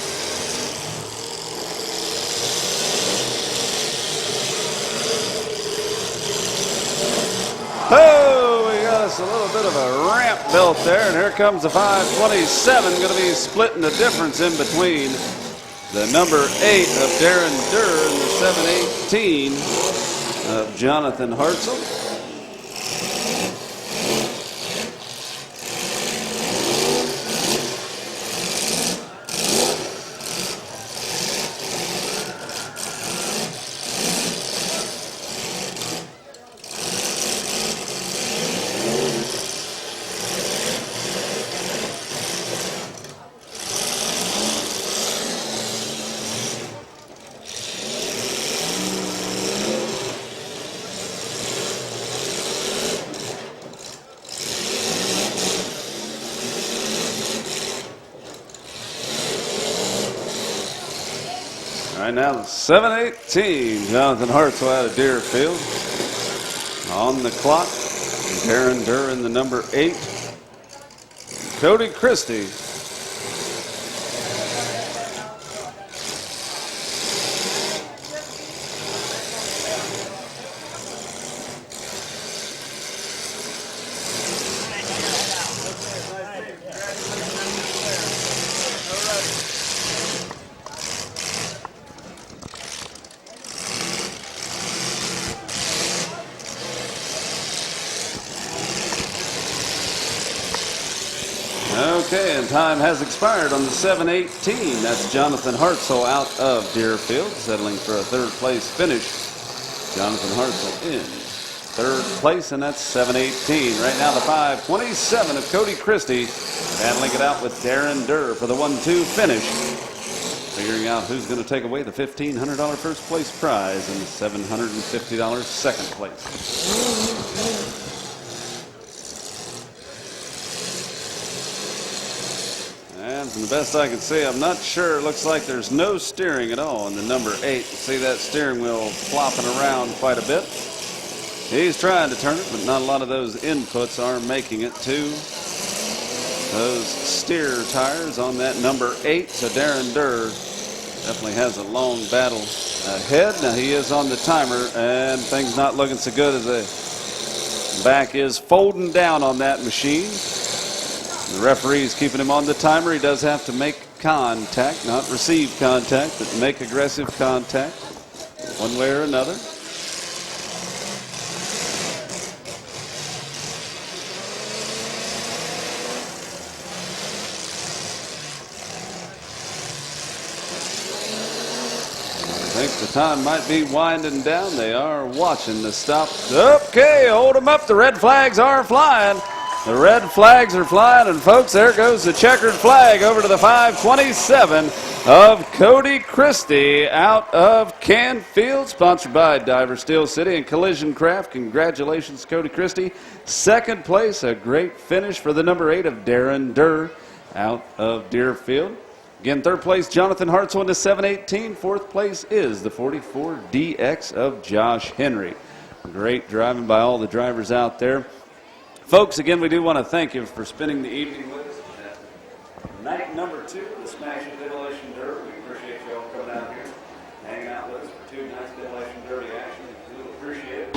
Oh, we got us a little bit of a ramp built there, and here comes the 527. Going to be splitting the difference in between the number 8 of Darren Durr and the 718 of Jonathan Hartzell. Right now, the 718, Jonathan Hartzell out of Deerfield. On the clock, Darren Durr in the number 8. Cody Christie. Okay, and time has expired on the 718. That's Jonathan Hartzell out of Deerfield, settling for a 3rd place finish. Jonathan Hartzell in 3rd place, and that's 718. Right now, the 527 of Cody Christie battling it out with Darren Durr for the 1-2 finish. Figuring out who's going to take away the $1,500 first place prize and the $750 second place. And from the best I can see, I'm not sure. It looks like there's no steering at all in the number 8. See that steering wheel flopping around quite a bit. He's trying to turn it, but not a lot of those inputs are making it to those steer tires on that number 8. So Darren Durr definitely has a long battle ahead. Now he is on the timer, and things not looking so good as the back is folding down on that machine. The referee's keeping him on the timer. He does have to make contact, not receive contact, but make aggressive contact one way or another. I think the time might be winding down. They are watching the stop. Okay, hold them up. The red flags are flying. The red flags are flying, and folks, there goes the checkered flag over to the 527 of Cody Christie out of Canfield, sponsored by Diver Steel City and Collision Craft. Congratulations, Cody Christie. 2nd place, a great finish for the number 8 of Darren Durr out of Deerfield. Again, 3rd place, Jonathan Hartzell in the 718. 4th place is the 44 DX of Josh Henry. Great driving by all the drivers out there. Folks, again, we do want to thank you for spending the evening with us at night number 2 of the Smashing Demolition Derby. We appreciate you all coming out here, hanging out with us for 2 nights Demolition Derby action. We do appreciate it.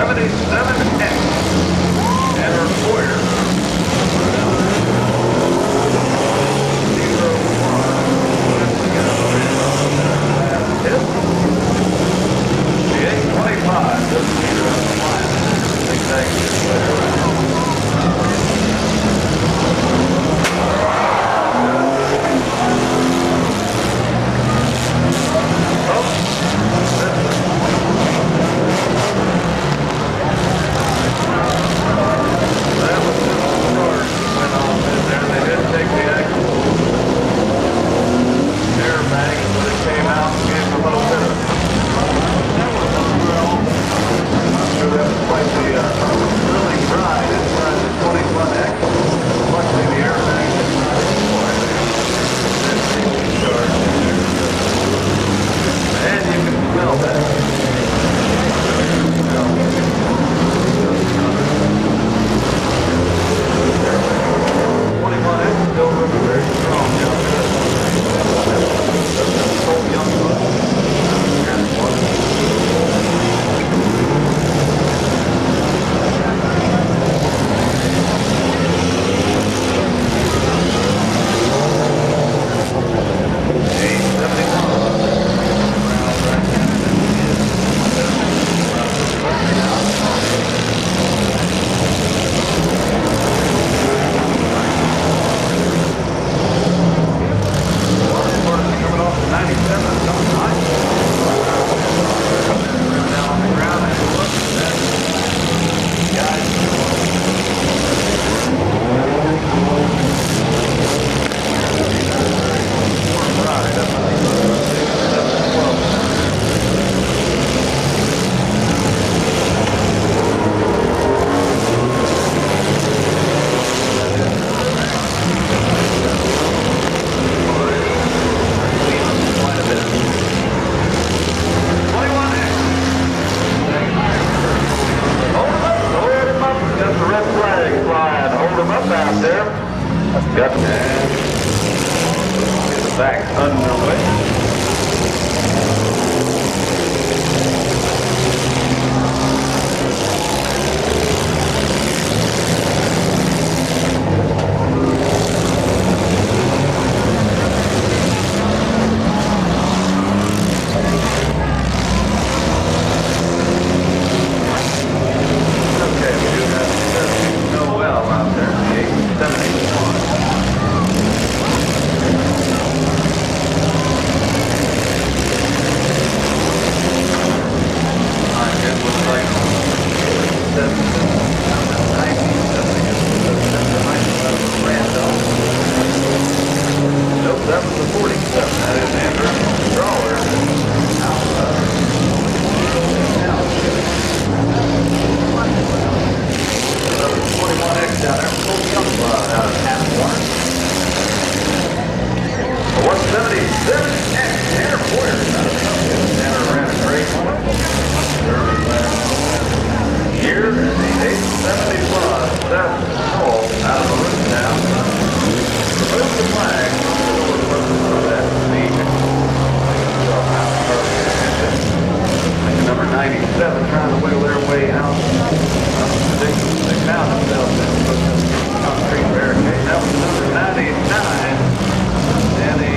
77X. Enter Poyer. 825, just meter up the line. Exactly. That was just the start that went off in there. They did take the actual airbag, but it came out and gave a little bit of that was quite the thrilling ride inside the 21X. Luckily, the airbag is not deployed. And you can smell that. 21X is still looking very strong down there. That's a cold young one. Got that. Get the back underway. Okay, we do have no well out there. 871. Nope, that was the 47. That is Andrew Drawler. 21X down there. Full jump out of Atwater. 177X. Tanner Poyer out of Pumpkin. Tanner ran a great one. Here is the 871 Seth Knoll out of the roof now. Remove the flag. Number 97 trying to wiggle their way out. They found themselves in the concrete barricade. That was number 99. Danny.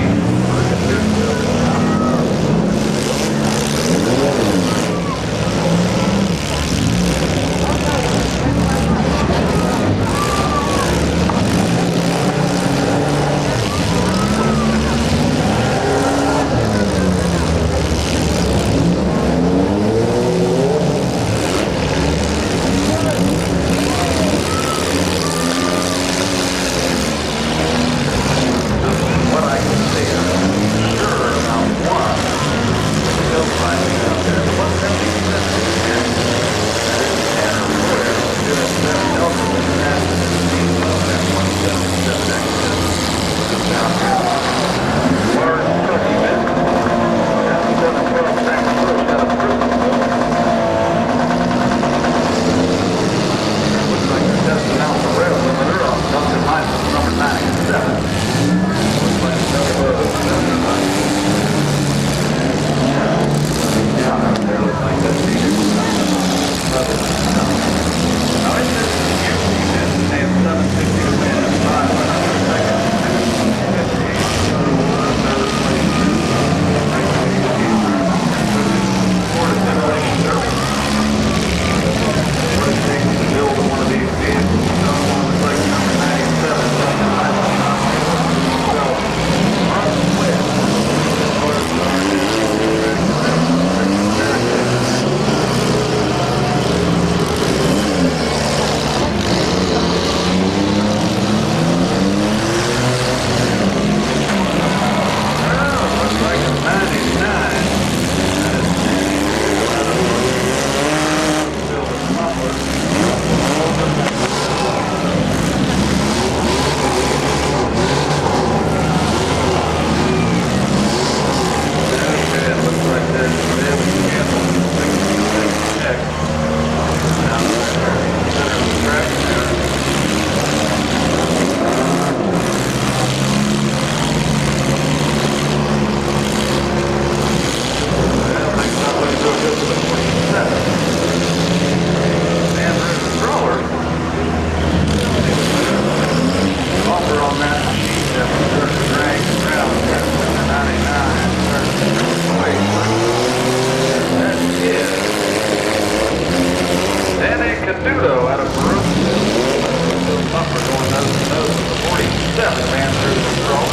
that ran through the drone.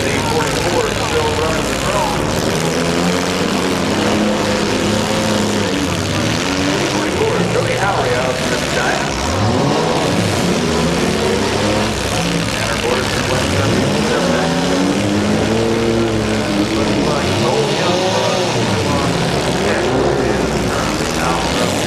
The 44 is still running the drone. 44 is Cody Howry out of Mid-Vid. And our board is 177. Looks like Old Young Blood on 10 is currently out of the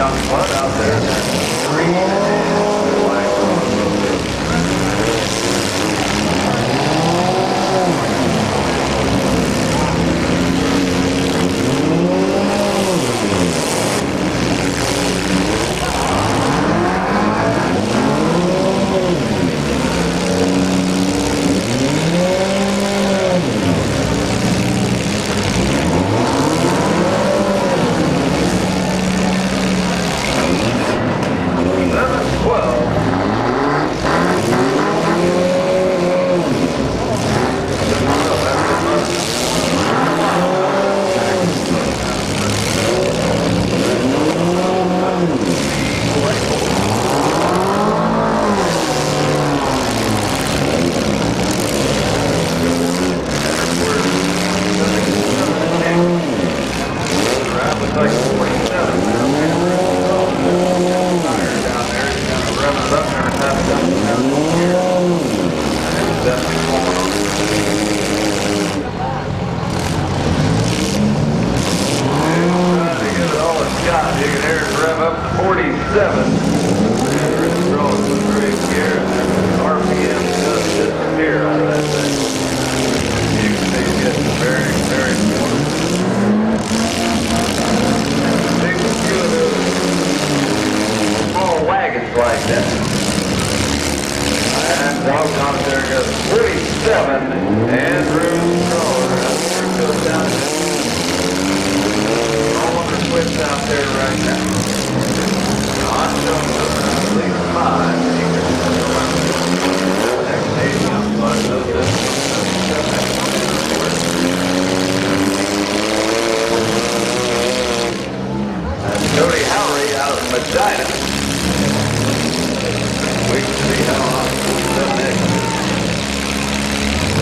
Young Blood out there in that green and black. Like that. And doggone it, there goes 47 and Bruce Crawler. There goes down there. All of the quits out there right now. John Joseph, at least 5. Next 8 young blood knows this. That's Cody Howry out of Medina. We can see how hot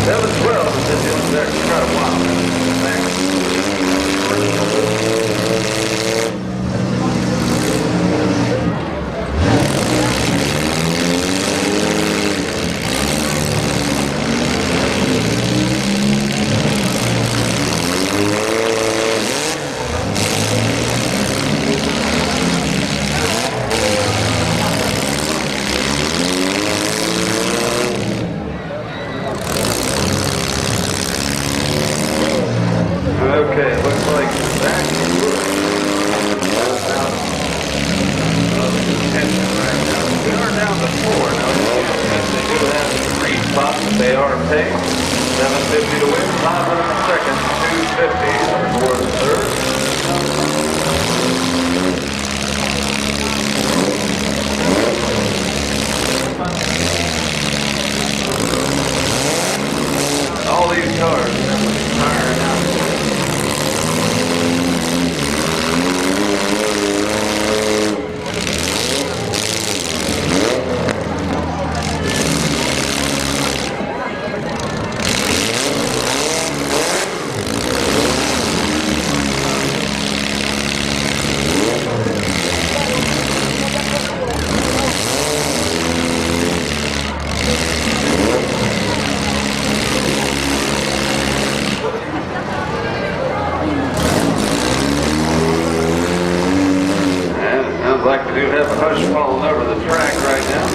7-12 is just in there for quite a while. Okay, it looks like that right now. We are down to 4 now. They do have 3 spots that they are paid. 750 to win, 500 in second, 250 for the third. All these cars are tired out. Like we do have a hush falling over the track right now.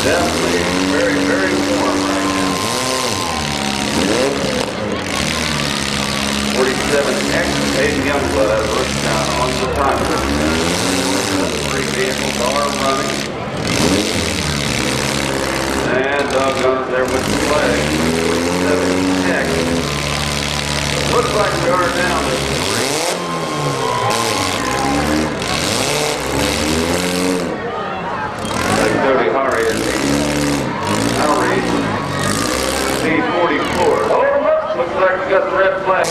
Definitely very, very warm right now. 47X, Hayden Youngblood out of Bushtown on the timer. The 3 vehicles are running. And doggone it there with the flag. 47X. Looks like we are down to 3. like we got the red flag.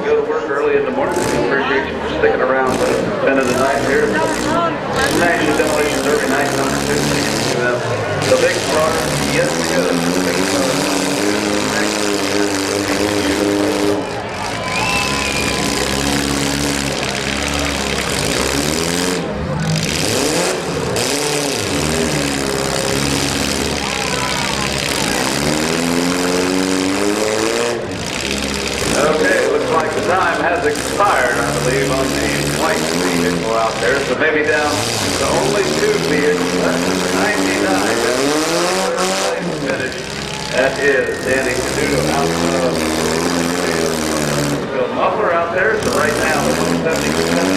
Go to work early in the morning. Appreciate you for sticking around to the end of the night here. National Demolition Derby night number 2. The big star, yes we go. The big star. Okay, looks like the time has expired, I believe, on the white vehicle out there. So maybe down to only 2 vehicles left. Number 99. Finish. That is Danny Canuto out of the muffler out there. So right now, 70%